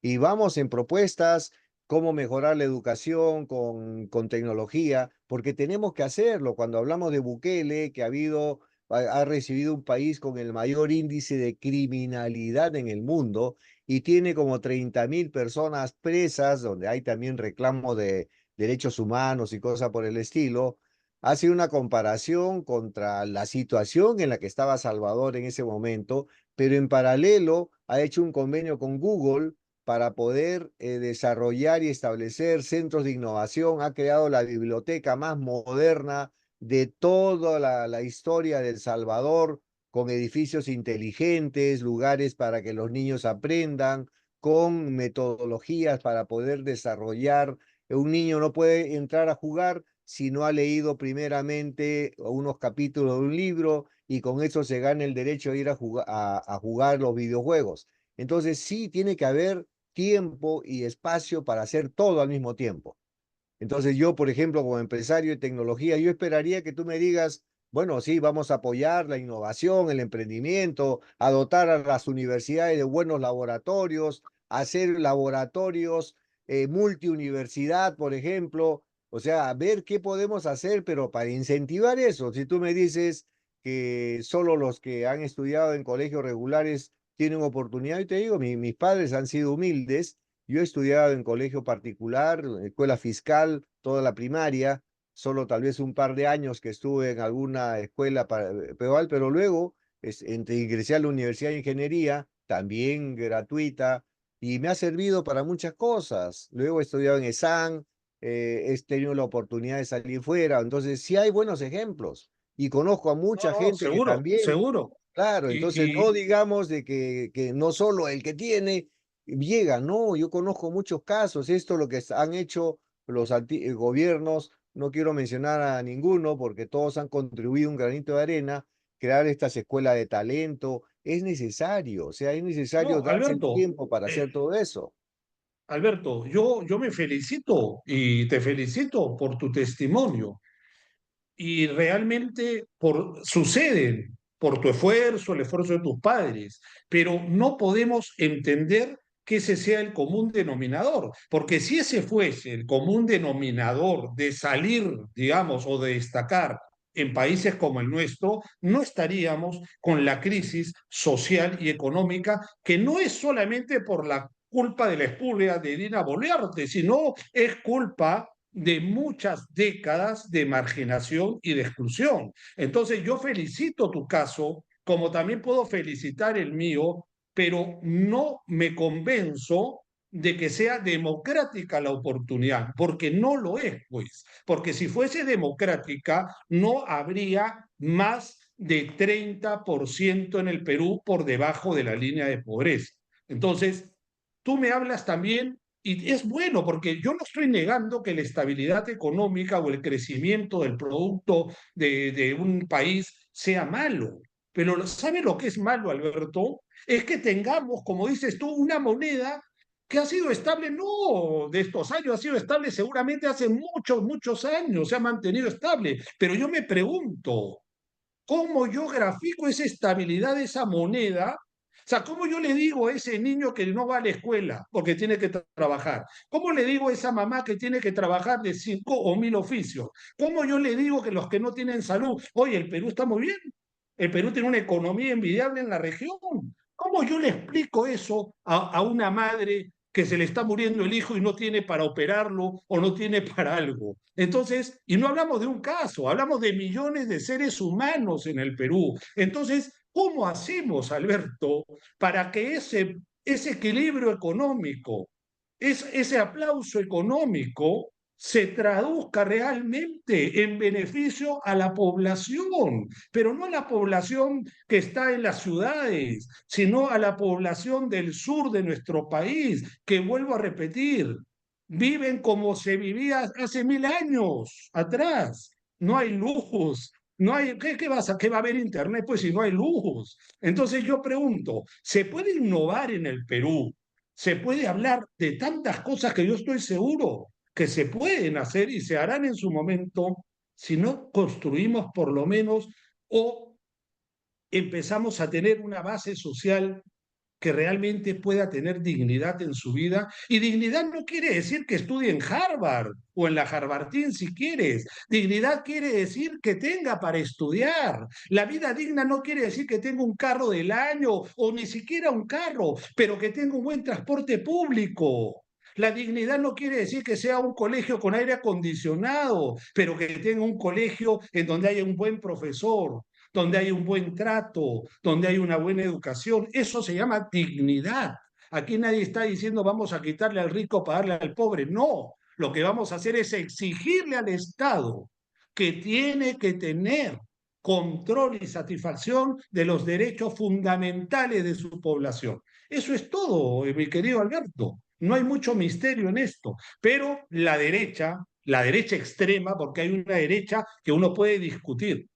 y vamos en propuestas, cómo mejorar la educación con tecnología, porque tenemos que hacerlo. Cuando hablamos de Bukele, que ha recibido un país con el mayor índice de criminalidad en el mundo, y tiene como 30.000 personas presas, donde hay también reclamos de derechos humanos y cosas por el estilo, hace una comparación contra la situación en la que estaba Salvador en ese momento, pero en paralelo ha hecho un convenio con Google para poder desarrollar y establecer centros de innovación, ha creado la biblioteca más moderna de toda la historia de El Salvador, con edificios inteligentes, lugares para que los niños aprendan, con metodologías para poder desarrollar. Un niño no puede entrar a jugar si no ha leído primeramente unos capítulos de un libro y con eso se gana el derecho a ir a jugar los videojuegos. Entonces sí tiene que haber tiempo y espacio para hacer todo al mismo tiempo. Entonces yo, por ejemplo, como empresario de tecnología, yo esperaría que tú me digas, bueno, sí, vamos a apoyar la innovación, el emprendimiento, a dotar a las universidades de buenos laboratorios, hacer laboratorios multiuniversidad, por ejemplo, o sea, ver qué podemos hacer, pero para incentivar eso, si tú me dices que solo los que han estudiado en colegios regulares tienen oportunidad. Y te digo, mis padres han sido humildes. Yo he estudiado en colegio particular, escuela fiscal, toda la primaria, solo tal vez un par de años que estuve en alguna escuela pero luego ingresé a la Universidad de Ingeniería, también gratuita, y me ha servido para muchas cosas. Luego he estudiado en ESAN, he tenido la oportunidad de salir fuera, entonces sí hay buenos ejemplos y conozco a No, mucha no, gente que seguro, también, seguro. claro, entonces Y, no y digamos de que no solo el que tiene llega, no, yo conozco muchos casos, esto es lo que han hecho los gobiernos, no quiero mencionar a ninguno porque todos han contribuido un granito de arena, crear estas escuelas de talento, es necesario, o sea, es necesario no, darse el Alberto, tiempo para hacer todo eso. Alberto, yo me felicito y te felicito por tu testimonio. Y realmente suceden por tu esfuerzo, el esfuerzo de tus padres, pero no podemos entender que ese sea el común denominador, porque si ese fuese el común denominador de salir, digamos, o de destacar en países como el nuestro, no estaríamos con la crisis social y económica, que no es solamente por la culpa de la espuria de Dina Boluarte, sino es culpa de muchas décadas de marginación y de exclusión. Entonces yo felicito tu caso, como también puedo felicitar el mío, pero no me convenzo de que sea democrática la oportunidad, porque no lo es, pues, porque si fuese democrática no habría más de 30% en el Perú por debajo de la línea de pobreza. Entonces, tú me hablas también y es bueno porque yo no estoy negando que la estabilidad económica o el crecimiento del producto de un país sea malo. Pero ¿sabe lo que es malo, Alberto? Es que tengamos, como dices tú, una moneda que ha sido estable, no de estos años, ha sido estable seguramente hace muchos, muchos años, se ha mantenido estable. Pero yo me pregunto, ¿cómo yo grafico esa estabilidad de esa moneda? O sea, ¿cómo yo le digo a ese niño que no va a la escuela porque tiene que trabajar? ¿Cómo le digo a esa mamá que tiene que trabajar de 5 o 1000 oficios? ¿Cómo yo le digo que los que no tienen salud, oye, el Perú está muy bien, el Perú tiene una economía envidiable en la región? ¿Cómo yo le explico eso a una madre que se le está muriendo el hijo y no tiene para operarlo o no tiene para algo? Entonces, y no hablamos de un caso, hablamos de millones de seres humanos en el Perú. Entonces, ¿cómo hacemos, Alberto, para que ese equilibrio económico, ese aplauso económico se traduzca realmente en beneficio a la población, pero no a la población que está en las ciudades, sino a la población del sur de nuestro país, que vuelvo a repetir, viven como se vivía hace 1000 años atrás. No hay lujos, no hay, ¿qué va a haber internet? Pues si no hay lujos. Entonces yo pregunto, ¿se puede innovar en el Perú? ¿Se puede hablar de tantas cosas que yo estoy seguro que se pueden hacer y se harán en su momento si no construimos por lo menos o empezamos a tener una base social que realmente pueda tener dignidad en su vida? Y dignidad no quiere decir que estudie en Harvard o en la Harvardín si quieres. Dignidad quiere decir que tenga para estudiar. La vida digna no quiere decir que tenga un carro del año o ni siquiera un carro, pero que tenga un buen transporte público. La dignidad no quiere decir que sea un colegio con aire acondicionado, pero que tenga un colegio en donde haya un buen profesor, donde hay un buen trato, donde hay una buena educación. Eso se llama dignidad. Aquí nadie está diciendo vamos a quitarle al rico para darle al pobre. No, lo que vamos a hacer es exigirle al Estado que tiene que tener control y satisfacción de los derechos fundamentales de su población. Eso es todo, mi querido Alberto. No hay mucho misterio en esto, pero la derecha extrema, porque hay una derecha que uno puede discutir.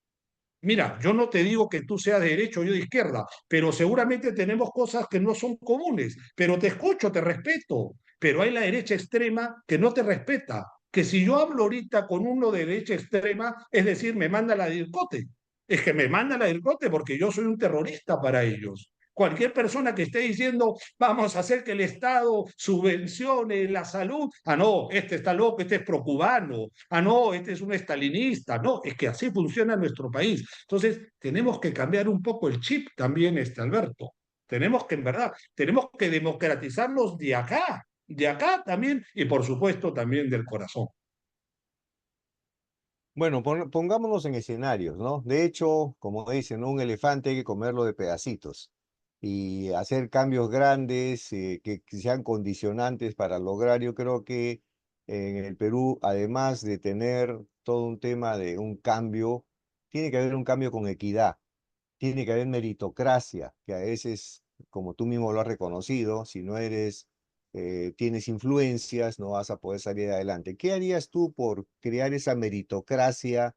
Mira, yo no te digo que tú seas de derecha o yo de izquierda, pero seguramente tenemos cosas que no son comunes. Pero te escucho, te respeto. Pero hay la derecha extrema que no te respeta. Que si yo hablo ahorita con uno de derecha extrema, es decir, me manda la DIRCOTE. Es que me manda la DIRCOTE porque yo soy un terrorista para ellos. Cualquier persona que esté diciendo vamos a hacer que el Estado subvencione la salud, ah, no, este está loco, este es procubano, ah, no, este es un estalinista, no, es que así funciona nuestro país. Entonces, tenemos que cambiar un poco el chip también, Alberto. Tenemos que, en verdad, tenemos que democratizarlos de acá también, y por supuesto también del corazón. Bueno, pongámonos en escenarios, ¿no? De hecho, como dicen, ¿no? Un elefante hay que comerlo de pedacitos y hacer cambios grandes que sean condicionantes para lograr. Yo creo que en el Perú, además de tener todo un tema de un cambio, tiene que haber un cambio con equidad, tiene que haber meritocracia, que a veces, como tú mismo lo has reconocido, si no eres, tienes influencias, no vas a poder salir adelante. ¿Qué harías tú por crear esa meritocracia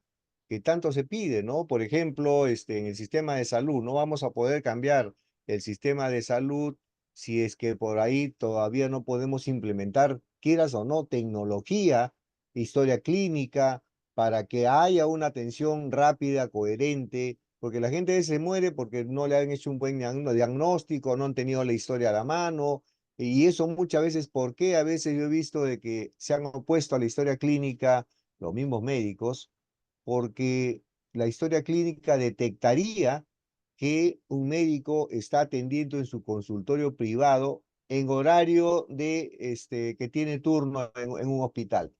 que tanto se pide, ¿no? Por ejemplo, en el sistema de salud, no vamos a poder cambiar el sistema de salud si es que por ahí todavía no podemos implementar, quieras o no, tecnología, historia clínica, para que haya una atención rápida, coherente, porque la gente se muere porque no le han hecho un buen diagnóstico, no han tenido la historia a la mano, y eso muchas veces, ¿por qué? A veces yo he visto de que se han opuesto a la historia clínica los mismos médicos, porque la historia clínica detectaría que un médico está atendiendo en su consultorio privado en horario de que tiene turno en un hospital.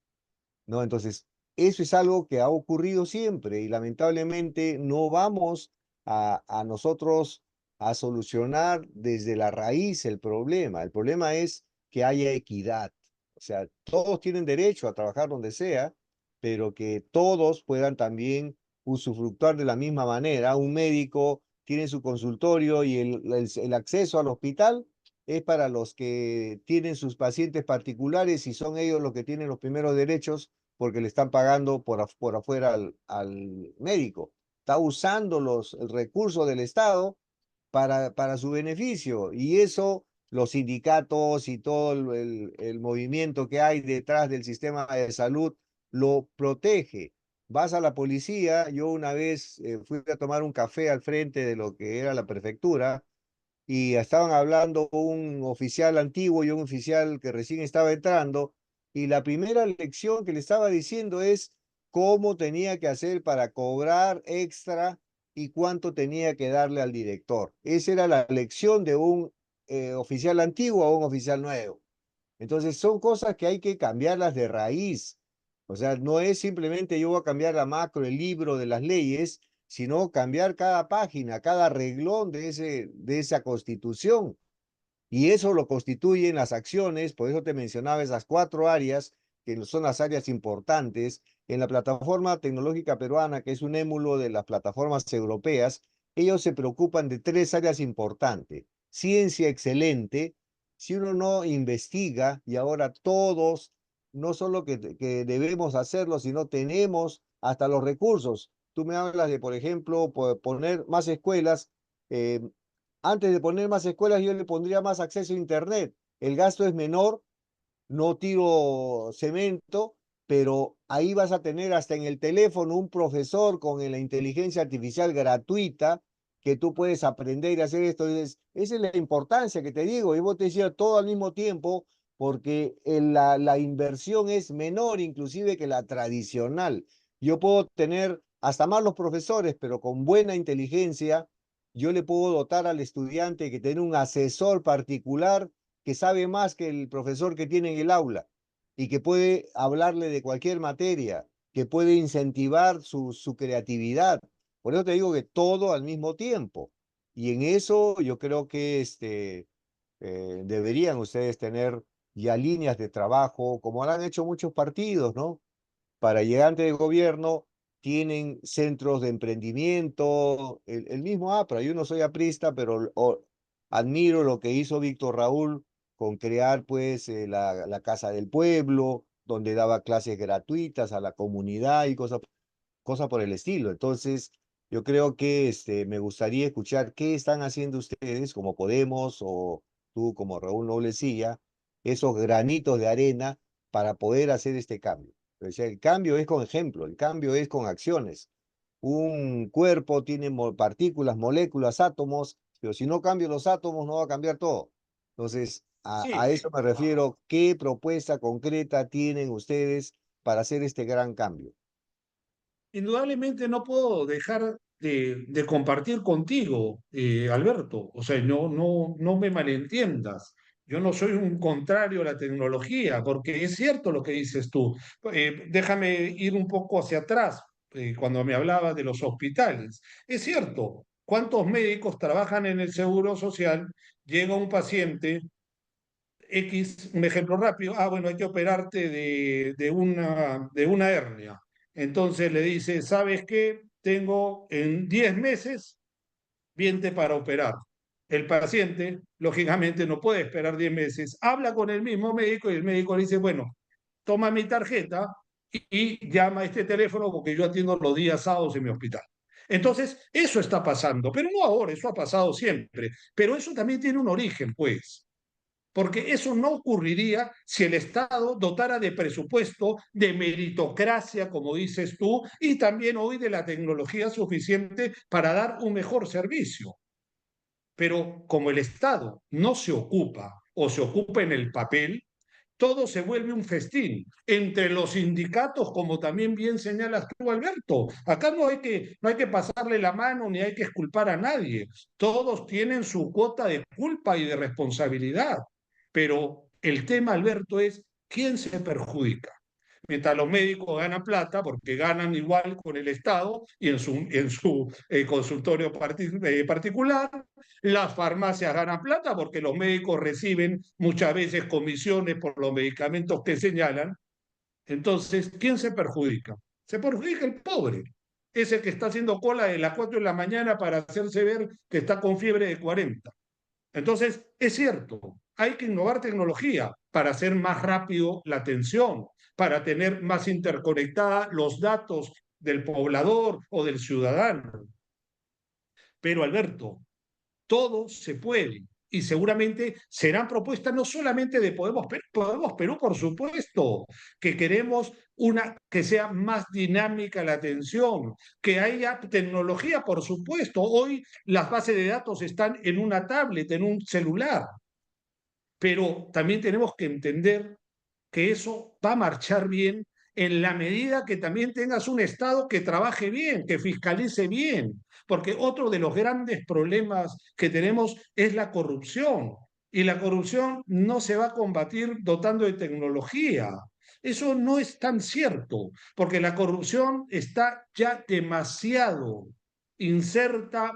¿No? Entonces, eso es algo que ha ocurrido siempre y lamentablemente no vamos a nosotros a solucionar desde la raíz el problema. El problema es que haya equidad. O sea, todos tienen derecho a trabajar donde sea, pero que todos puedan también usufructuar de la misma manera. Un médico tiene su consultorio y el acceso al hospital es para los que tienen sus pacientes particulares y son ellos los que tienen los primeros derechos porque le están pagando por afuera al médico. Está usando el recursos del Estado para su beneficio y eso los sindicatos y todo el movimiento que hay detrás del sistema de salud lo protege. Vas a la policía, yo una vez fui a tomar un café al frente de lo que era la prefectura y estaban hablando un oficial antiguo y un oficial que recién estaba entrando, y la primera lección que le estaba diciendo es cómo tenía que hacer para cobrar extra y cuánto tenía que darle al director. Esa era la lección de un oficial antiguo a un oficial nuevo. Entonces son cosas que hay que cambiarlas de raíz. O sea, no es simplemente yo voy a cambiar la macro, el libro de las leyes, sino cambiar cada página, cada reglón de esa constitución. Y eso lo constituyen las acciones, por eso te mencionaba esas 4 áreas, que son las áreas importantes. En la plataforma tecnológica peruana, que es un émulo de las plataformas europeas, ellos se preocupan de 3 áreas importantes. Ciencia excelente, si uno no investiga, y ahora todos, no solo que debemos hacerlo, sino tenemos hasta los recursos. Tú me hablas de, por ejemplo, poner más escuelas. eh, Antes de poner más escuelas, yo le pondría más acceso a Internet. El gasto es menor, no tiro cemento, pero ahí vas a tener hasta en el teléfono un profesor con la inteligencia artificial gratuita que tú puedes aprender y hacer esto. Esa es la importancia que te digo. Y vos te decía todo al mismo tiempo porque la inversión es menor inclusive que la tradicional. Yo puedo tener hasta más los profesores, pero con buena inteligencia, yo le puedo dotar al estudiante que tiene un asesor particular que sabe más que el profesor que tiene en el aula y que puede hablarle de cualquier materia, que puede incentivar su creatividad. Por eso te digo que todo al mismo tiempo. Y en eso yo creo que deberían ustedes tener ya líneas de trabajo, como lo han hecho muchos partidos, ¿no? Para llegantes de gobierno tienen centros de emprendimiento, el mismo APRA. Yo no soy aprista, pero admiro lo que hizo Víctor Raúl con crear pues la Casa del Pueblo, donde daba clases gratuitas a la comunidad y cosas por el estilo. Entonces, yo creo que me gustaría escuchar qué están haciendo ustedes como Podemos o tú como Raúl Noblecilla, esos granitos de arena para poder hacer este cambio. O sea, el cambio es con ejemplo, el cambio es con acciones. Un cuerpo tiene partículas, moléculas, átomos, pero si no cambio los átomos, no va a cambiar todo. Entonces, a Sí, eso me refiero. ¿Qué propuesta concreta tienen ustedes para hacer este gran cambio? indudablemente no puedo dejar de compartir contigo, Alberto. O sea, no me malentiendas. Yo no soy un contrario a la tecnología, porque es cierto lo que dices tú. Déjame ir un poco hacia atrás, cuando me hablabas de los hospitales. Es cierto, ¿cuántos médicos trabajan en el Seguro Social? Llega un paciente X, un ejemplo rápido, bueno, hay que operarte de una hernia. Entonces le dice, ¿sabes qué? Tengo en 10 meses viente para operar. El paciente, lógicamente, no puede esperar 10 meses. Habla con el mismo médico y el médico le dice, bueno, toma mi tarjeta y llama a este teléfono porque yo atiendo los días sábados en mi hospital. Entonces, eso está pasando, pero no ahora, eso ha pasado siempre. Pero eso también tiene un origen, pues, porque eso no ocurriría si el Estado dotara de presupuesto, de meritocracia, como dices tú, y también hoy de la tecnología suficiente para dar un mejor servicio. Pero como el Estado no se ocupa o se ocupa en el papel, todo se vuelve un festín entre los sindicatos, como también bien señalas tú, Alberto. Acá no hay que pasarle la mano ni hay que exculpar a nadie. Todos tienen su cuota de culpa y de responsabilidad. Pero el tema, Alberto, es quién se perjudica. Mientras los médicos ganan plata, porque ganan igual con el Estado y en su consultorio particular, las farmacias ganan plata porque los médicos reciben muchas veces comisiones por los medicamentos que señalan. Entonces, ¿quién se perjudica? Se perjudica el pobre, ese que está haciendo cola de las 4 de la mañana para hacerse ver que está con fiebre de 40. Entonces, es cierto, hay que innovar tecnología para hacer más rápido la atención, para tener más interconectada los datos del poblador o del ciudadano. Pero, Alberto, todo se puede. Y seguramente serán propuestas no solamente de Podemos Perú, por supuesto, que queremos una que sea más dinámica la atención, que haya tecnología, por supuesto. Hoy las bases de datos están en una tablet, en un celular, pero también tenemos que entender que eso va a marchar bien en la medida que también tengas un Estado que trabaje bien, que fiscalice bien, porque otro de los grandes problemas que tenemos es la corrupción, y la corrupción no se va a combatir dotando de tecnología. Eso no es tan cierto, porque la corrupción está ya demasiado inserta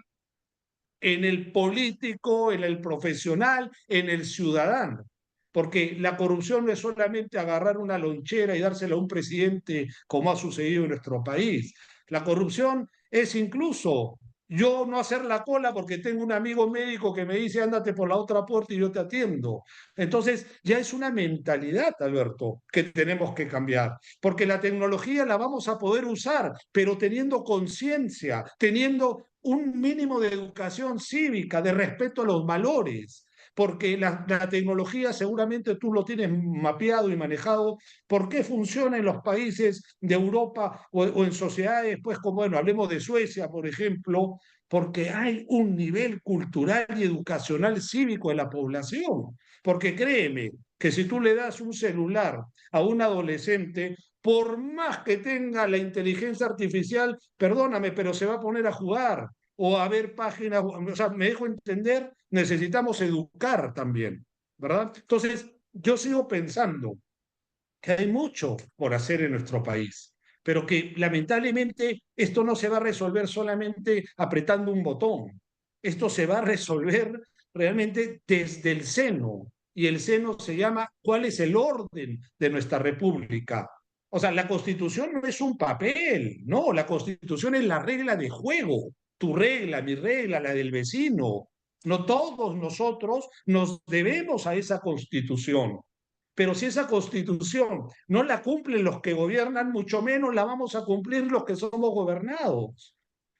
en el político, en el profesional, en el ciudadano. Porque la corrupción no es solamente agarrar una lonchera y dársela a un presidente como ha sucedido en nuestro país. La corrupción es incluso yo no hacer la cola porque tengo un amigo médico que me dice ándate por la otra puerta y yo te atiendo. Entonces ya es una mentalidad, Alberto, que tenemos que cambiar, porque la tecnología la vamos a poder usar, pero teniendo conciencia, teniendo un mínimo de educación cívica, de respeto a los valores, porque la tecnología seguramente tú lo tienes mapeado y manejado, por qué funciona en los países de Europa o en sociedades, pues como, bueno, hablemos de Suecia, por ejemplo, porque hay un nivel cultural y educacional cívico de la población. Porque créeme que si tú le das un celular a un adolescente, por más que tenga la inteligencia artificial, perdóname, pero se va a poner a jugar o a ver páginas, o sea, me dejo entender, necesitamos educar también, ¿verdad? Entonces, yo sigo pensando que hay mucho por hacer en nuestro país, pero que lamentablemente esto no se va a resolver solamente apretando un botón. Esto se va a resolver realmente desde el seno, y el seno se llama ¿cuál es el orden de nuestra república? O sea, la constitución no es un papel, no, la constitución es la regla de juego, tu regla, mi regla, la del vecino. No todos nosotros nos debemos a esa constitución. Pero si esa constitución no la cumplen los que gobiernan, mucho menos la vamos a cumplir los que somos gobernados.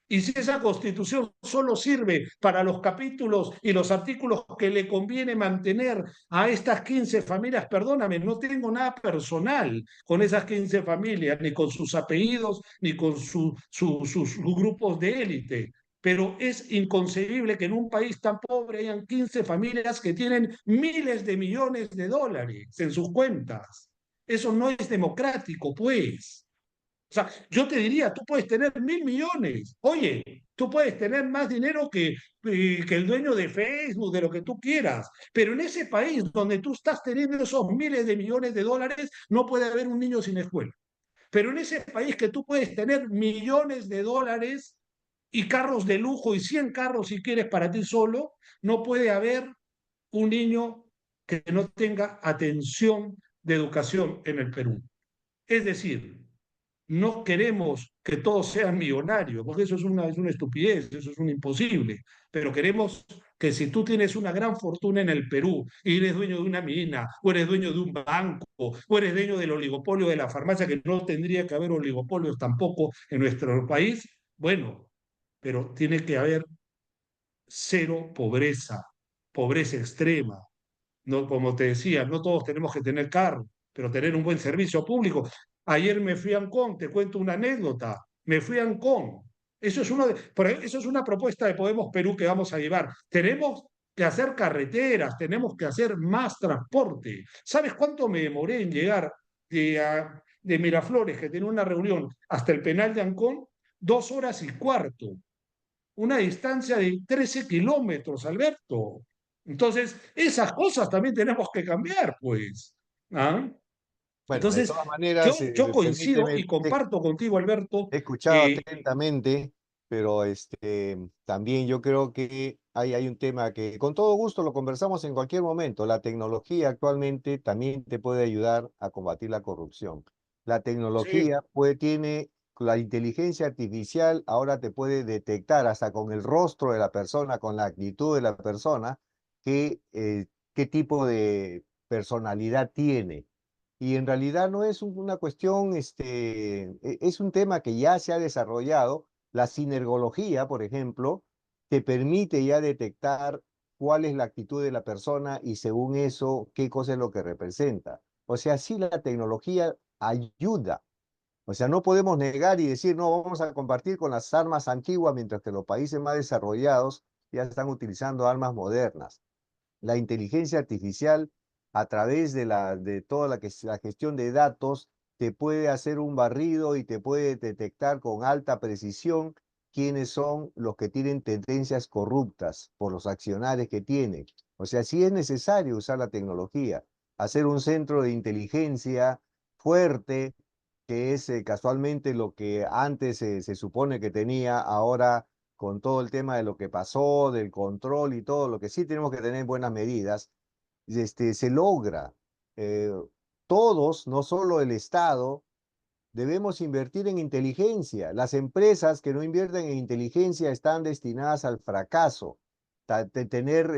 Y si esa constitución solo sirve para los capítulos y los artículos que le conviene mantener a estas 15 familias, perdóname, no tengo nada personal con esas 15 familias, ni con sus apellidos, ni con sus grupos de élite. pero es inconcebible que en un país tan pobre hayan 15 familias que tienen miles de millones de dólares en sus cuentas. Eso no es democrático, pues. O sea, yo te diría, tú puedes tener 1.000 millones. Oye, tú puedes tener más dinero que el dueño de Facebook, de lo que tú quieras. Pero en ese país donde tú estás teniendo esos miles de millones de dólares, no puede haber un niño sin escuela. Pero en ese país que tú puedes tener millones de dólares y carros de lujo y 100 carros si quieres para ti solo, no puede haber un niño que no tenga atención de educación en el Perú. Es decir, no queremos que todos sean millonarios, porque eso es una estupidez, eso es un imposible, pero queremos que si tú tienes una gran fortuna en el Perú y eres dueño de una mina, o eres dueño de un banco, o eres dueño del oligopolio de la farmacia, que no tendría que haber oligopolios tampoco en nuestro país, bueno, pero tiene que haber cero pobreza, pobreza extrema. No, como te decía, no todos tenemos que tener carro, pero tener un buen servicio público. Ayer me fui a Ancón, te cuento una anécdota. Me fui a Ancón. Eso es una propuesta de Podemos Perú que vamos a llevar. Tenemos que hacer carreteras, tenemos que hacer más transporte. ¿Sabes cuánto me demoré en llegar de Miraflores, que tenía una reunión, hasta el penal de Ancón? 2 horas y cuarto, una distancia de 13 kilómetros, Alberto. Entonces, esas cosas también tenemos que cambiar, pues. ¿Ah? Bueno, de Entonces, todas maneras, yo coincido permíteme, y comparto contigo, Alberto. he escuchado eh, atentamente, pero también yo creo que hay un tema que con todo gusto lo conversamos en cualquier momento. La tecnología actualmente también te puede ayudar a combatir la corrupción. La sí, tecnología tiene, la inteligencia artificial ahora te puede detectar hasta con el rostro de la persona, con la actitud de la persona, qué tipo de personalidad tiene. Y en realidad no es una cuestión, es un tema que ya se ha desarrollado. La sinergología, por ejemplo, te permite ya detectar cuál es la actitud de la persona y según eso, qué cosa es lo que representa. O sea, sí la tecnología ayuda. O sea, no podemos negar y decir, no, vamos a compartir con las armas antiguas, mientras que los países más desarrollados ya están utilizando armas modernas. La inteligencia artificial, a través de toda la gestión de datos, te puede hacer un barrido y te puede detectar con alta precisión quiénes son los que tienen tendencias corruptas por los accionarios que tienen. O sea, sí es necesario usar la tecnología, hacer un centro de inteligencia fuerte, que es casualmente lo que antes se supone que tenía, ahora con todo el tema de lo que pasó, del control y todo, lo que sí tenemos que tener buenas medidas, se logra. Eh, Todos, no solo el Estado, debemos invertir en inteligencia. Las empresas que no invierten en inteligencia están destinadas al fracaso. De tener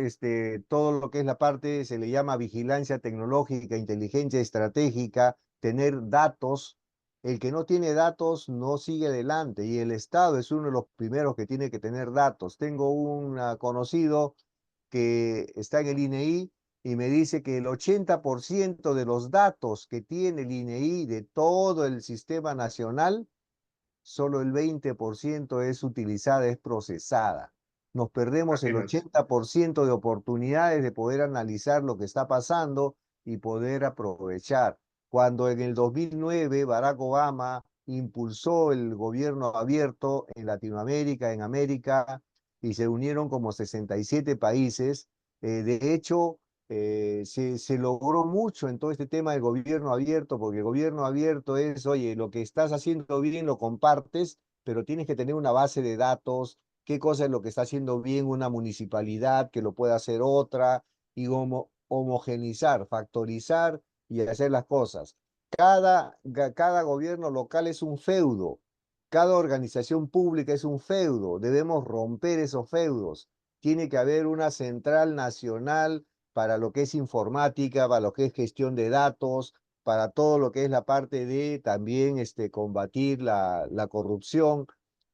todo lo que es la parte, se le llama vigilancia tecnológica, inteligencia estratégica, tener datos. El que no tiene datos no sigue adelante y el Estado es uno de los primeros que tiene que tener datos. Tengo un conocido que está en el INEI y me dice que el 80% de los datos que tiene el INEI de todo el sistema nacional, solo el 20% es utilizada, es procesada. Nos perdemos el imagínate. 80% de oportunidades de poder analizar lo que está pasando y poder aprovechar. Cuando en el 2009 Barack Obama impulsó el gobierno abierto en Latinoamérica, en América, y se unieron como 67 países, de hecho, se logró mucho en todo este tema del gobierno abierto, porque el gobierno abierto es, oye, lo que estás haciendo bien lo compartes, pero tienes que tener una base de datos, qué cosa es lo que está haciendo bien una municipalidad, que lo pueda hacer otra, y homogenizar, factorizar y hacer las cosas. Cada gobierno local es un feudo, cada organización pública es un feudo, debemos romper esos feudos. Tiene que haber una central nacional para lo que es informática, para lo que es gestión de datos, para todo lo que es la parte de también combatir la corrupción,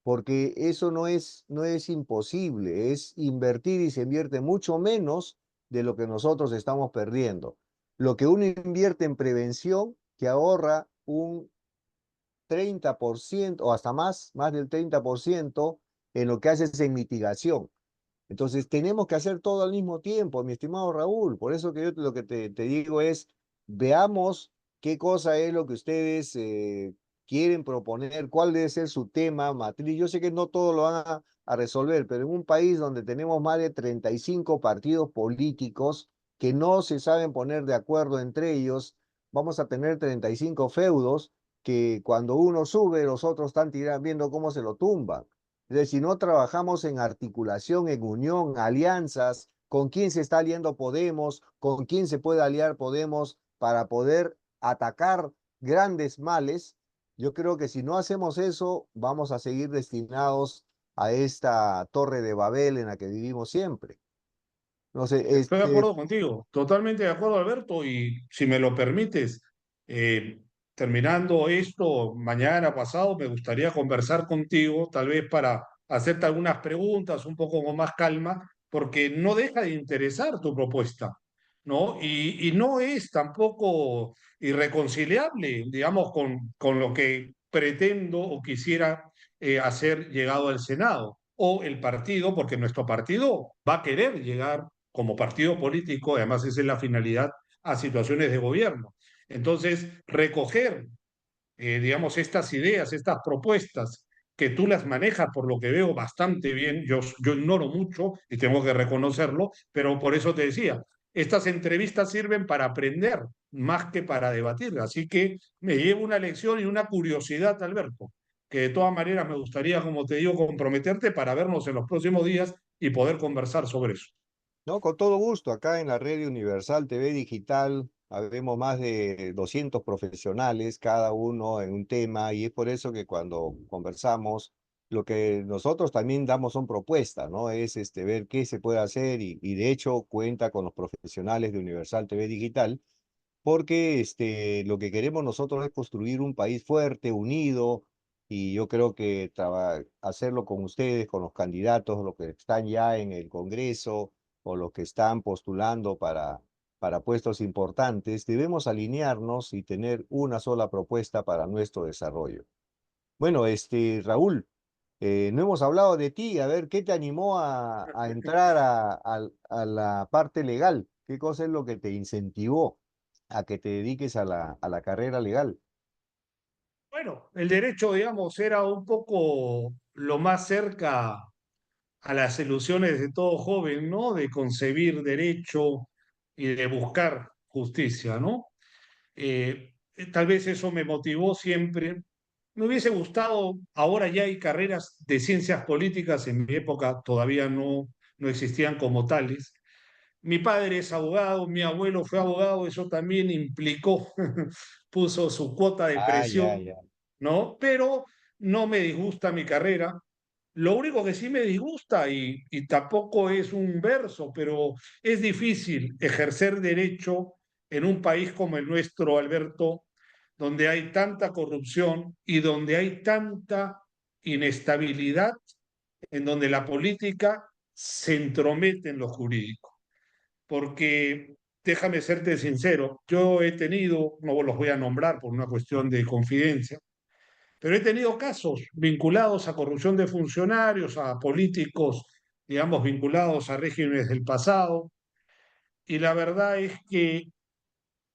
porque eso no es imposible, es invertir y se invierte mucho menos de lo que nosotros estamos perdiendo. Lo que uno invierte en prevención, que ahorra un 30% o hasta más del 30% en lo que haces en mitigación. Entonces, tenemos que hacer todo al mismo tiempo, mi estimado Raúl. Por eso que yo lo que te digo es, veamos qué cosa es lo que ustedes quieren proponer, cuál debe ser su tema matriz. Yo sé que no todo lo van a resolver, pero en un país donde tenemos más de 35 partidos políticos que no se saben poner de acuerdo entre ellos, vamos a tener 35 feudos que cuando uno sube, los otros están viendo cómo se lo tumban. Entonces, si no trabajamos en articulación, en unión, alianzas, con quién se está aliando Podemos, con quién se puede aliar Podemos para poder atacar grandes males, yo creo que si no hacemos eso, vamos a seguir destinados a esta torre de Babel en la que vivimos siempre. No sé, Estoy de acuerdo contigo, totalmente de acuerdo, Alberto, y si me lo permites, eh, terminando esto, mañana pasado, me gustaría conversar contigo, tal vez para hacerte algunas preguntas un poco con más calma, porque no deja de interesar tu propuesta, ¿no? Y no es tampoco irreconciliable, digamos, con lo que pretendo o quisiera hacer llegado al Senado o el partido, porque nuestro partido va a querer llegar como partido político, además esa es la finalidad, a situaciones de gobierno. Entonces, recoger, digamos, estas ideas, estas propuestas, que tú las manejas, por lo que veo, bastante bien, yo ignoro mucho y tengo que reconocerlo, pero por eso te decía, estas entrevistas sirven para aprender más que para debatir, así que me llevo una lección y una curiosidad, Alberto, que de todas maneras me gustaría, como te digo, comprometerte para vernos en los próximos días y poder conversar sobre eso. no, con todo gusto, acá en la red Universal TV Digital habemos más de 200 profesionales, cada uno en un tema, y es por eso que cuando conversamos, lo que nosotros también damos son propuestas, ¿no? Es ver qué se puede hacer y de hecho cuenta con los profesionales de Universal TV Digital, porque lo que queremos nosotros es construir un país fuerte, unido, y yo creo que hacerlo con ustedes, con los candidatos, los que están ya en el Congreso o los que están postulando para puestos importantes, debemos alinearnos y tener una sola propuesta para nuestro desarrollo. Bueno, Raúl, no hemos hablado de ti, a ver, ¿qué te animó a entrar a la parte legal? ¿Qué cosa es lo que te incentivó a que te dediques a la carrera legal? Bueno, el derecho, digamos, era un poco lo más cerca a las ilusiones de todo joven, ¿no? De concebir derecho y de buscar justicia, ¿no? Tal vez eso me motivó siempre. Me hubiese gustado, ahora ya hay carreras de ciencias políticas, en mi época todavía no existían como tales. Mi padre es abogado, mi abuelo fue abogado, eso también implicó, puso su cuota de Ah, ya, presión, ya. ¿no? Pero no me disgusta mi carrera. Lo único que sí me disgusta, y tampoco es un verso, pero es difícil ejercer derecho en un país como el nuestro, Alberto, donde hay tanta corrupción y donde hay tanta inestabilidad, en donde la política se entromete en lo jurídico. Porque déjame serte sincero, yo he tenido, no los voy a nombrar por una cuestión de confidencia, pero he tenido casos vinculados a corrupción de funcionarios, a políticos, digamos, vinculados a regímenes del pasado, y la verdad es que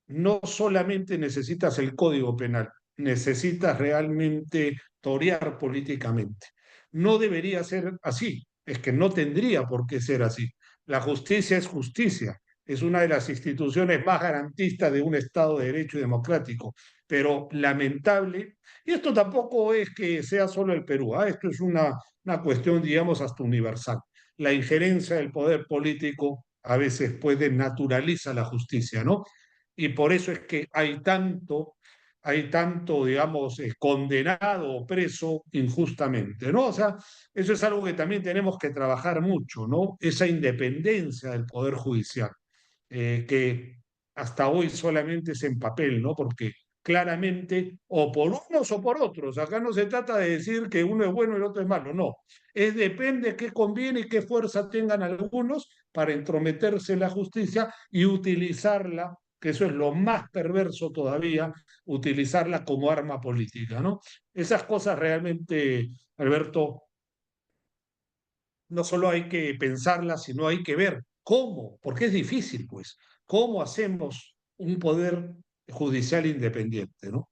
no solamente necesitas el código penal, necesitas realmente torear políticamente. No debería ser así, es que no tendría por qué ser así. La justicia es justicia, es una de las instituciones más garantistas de un Estado de Derecho y democrático, pero lamentable, y esto tampoco es que sea solo el Perú, esto es una cuestión, digamos, hasta universal. La injerencia del poder político a veces puede naturalizar la justicia, ¿no? Y por eso es que hay tanto, digamos, condenado o preso injustamente, ¿no? O sea, eso es algo que también tenemos que trabajar mucho, ¿no? Esa independencia del Poder Judicial, que hasta hoy solamente es en papel, ¿no? Porque claramente, o por unos o por otros, acá no se trata de decir que uno es bueno y el otro es malo, no. Es depende qué conviene y qué fuerza tengan algunos para entrometerse en la justicia y utilizarla, que eso es lo más perverso todavía, utilizarla como arma política, ¿no? Esas cosas realmente, Alberto, no solo hay que pensarla, sino hay que ver cómo, porque es difícil, pues, cómo hacemos un poder judicial independiente, ¿no?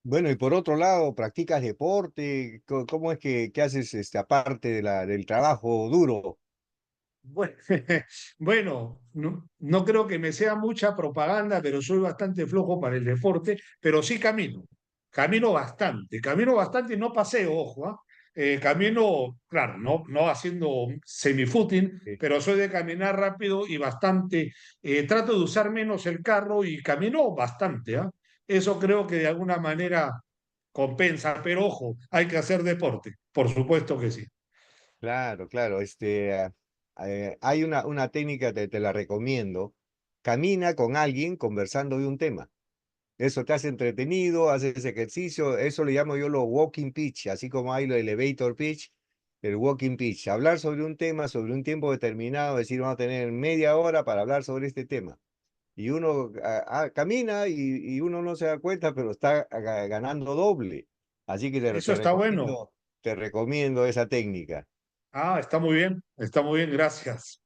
Bueno, y por otro lado, ¿practicas deporte? ¿Cómo es que haces aparte del trabajo duro? Bueno, bueno, no creo que me sea mucha propaganda, pero soy bastante flojo para el deporte, pero sí camino. Camino bastante y no paseo, ojo, ¿ah? Camino, claro, no haciendo semifooting, Eh, pero soy de caminar rápido y bastante. Trato de usar menos el carro y camino bastante, ¿ah? Eso creo que de alguna manera compensa, pero ojo, hay que hacer deporte, por supuesto que sí. Claro, claro. Hay una técnica, te la recomiendo. Camina con alguien conversando de un tema. Eso te hace entretenido, haces ejercicio. Eso le llamo yo lo walking pitch, así como hay lo elevator pitch, el walking pitch. Hablar sobre un tema, sobre un tiempo determinado, decir, vamos a tener media hora para hablar sobre este tema. Y uno camina y uno no se da cuenta, pero está ganando doble. Así que Eso está bueno. te recomiendo esa técnica. Ah, está muy bien, gracias.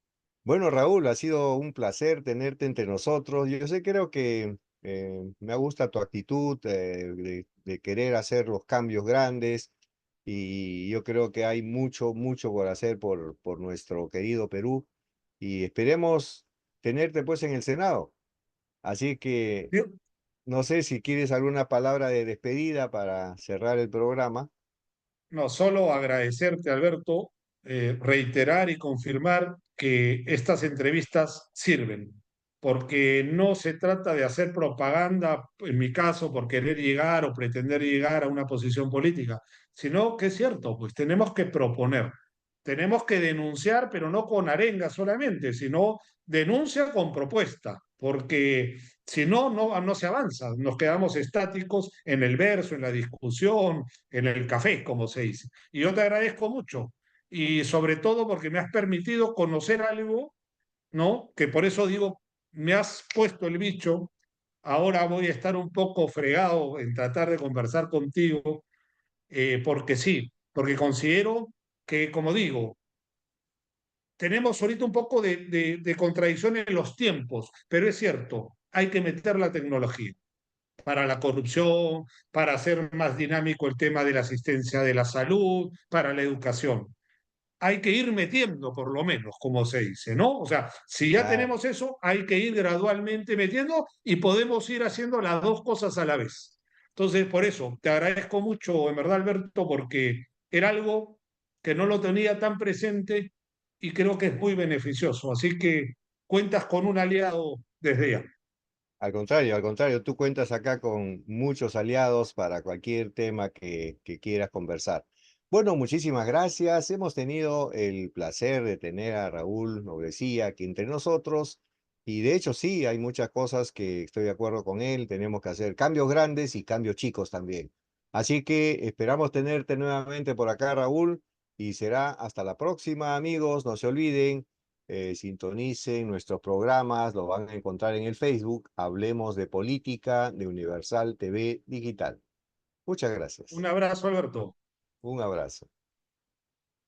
Bueno, Raúl, ha sido un placer tenerte entre nosotros. Yo sé, creo que me gusta tu actitud de querer hacer los cambios grandes y yo creo que hay mucho, mucho por hacer por nuestro querido Perú y esperemos tenerte pues en el Senado. Así que Yo- no sé si quieres alguna palabra de despedida para cerrar el programa. No, solo agradecerte, Alberto, reiterar y confirmar que estas entrevistas sirven, porque no se trata de hacer propaganda, en mi caso, por querer llegar o pretender llegar a una posición política, sino que es cierto, pues tenemos que proponer, tenemos que denunciar, pero no con arenga solamente, sino denuncia con propuesta, porque si no, no se avanza, nos quedamos estáticos en el verso, en la discusión, en el café, como se dice. Y yo te agradezco mucho, y sobre todo porque me has permitido conocer algo, ¿no? Que por eso digo, me has puesto el bicho, ahora voy a estar un poco fregado en tratar de conversar contigo, porque sí, porque considero que, como digo, tenemos ahorita un poco de contradicción en los tiempos, pero es cierto, hay que meter la tecnología para la corrupción, para hacer más dinámico el tema de la asistencia de la salud, para la educación. Hay que ir metiendo, por lo menos, como se dice, ¿no? O sea, si ya Ah, tenemos eso, hay que ir gradualmente metiendo y podemos ir haciendo las dos cosas a la vez. Entonces, por eso, te agradezco mucho, en verdad, Alberto, porque era algo que no lo tenía tan presente y creo que es muy beneficioso. Así que cuentas con un aliado desde ya. al contrario, tú cuentas acá con muchos aliados para cualquier tema que quieras conversar. Bueno, muchísimas gracias. Hemos tenido el placer de tener a Raúl Noblecía aquí entre nosotros. Y de hecho, sí, hay muchas cosas que estoy de acuerdo con él. Tenemos que hacer cambios grandes y cambios chicos también. Así que esperamos tenerte nuevamente por acá, Raúl. Y será hasta la próxima, amigos. No se olviden, sintonicen nuestros programas, lo van a encontrar en el Facebook, Hablemos de Política de Universal TV Digital. Muchas Un gracias. abrazo, Alberto. Un abrazo.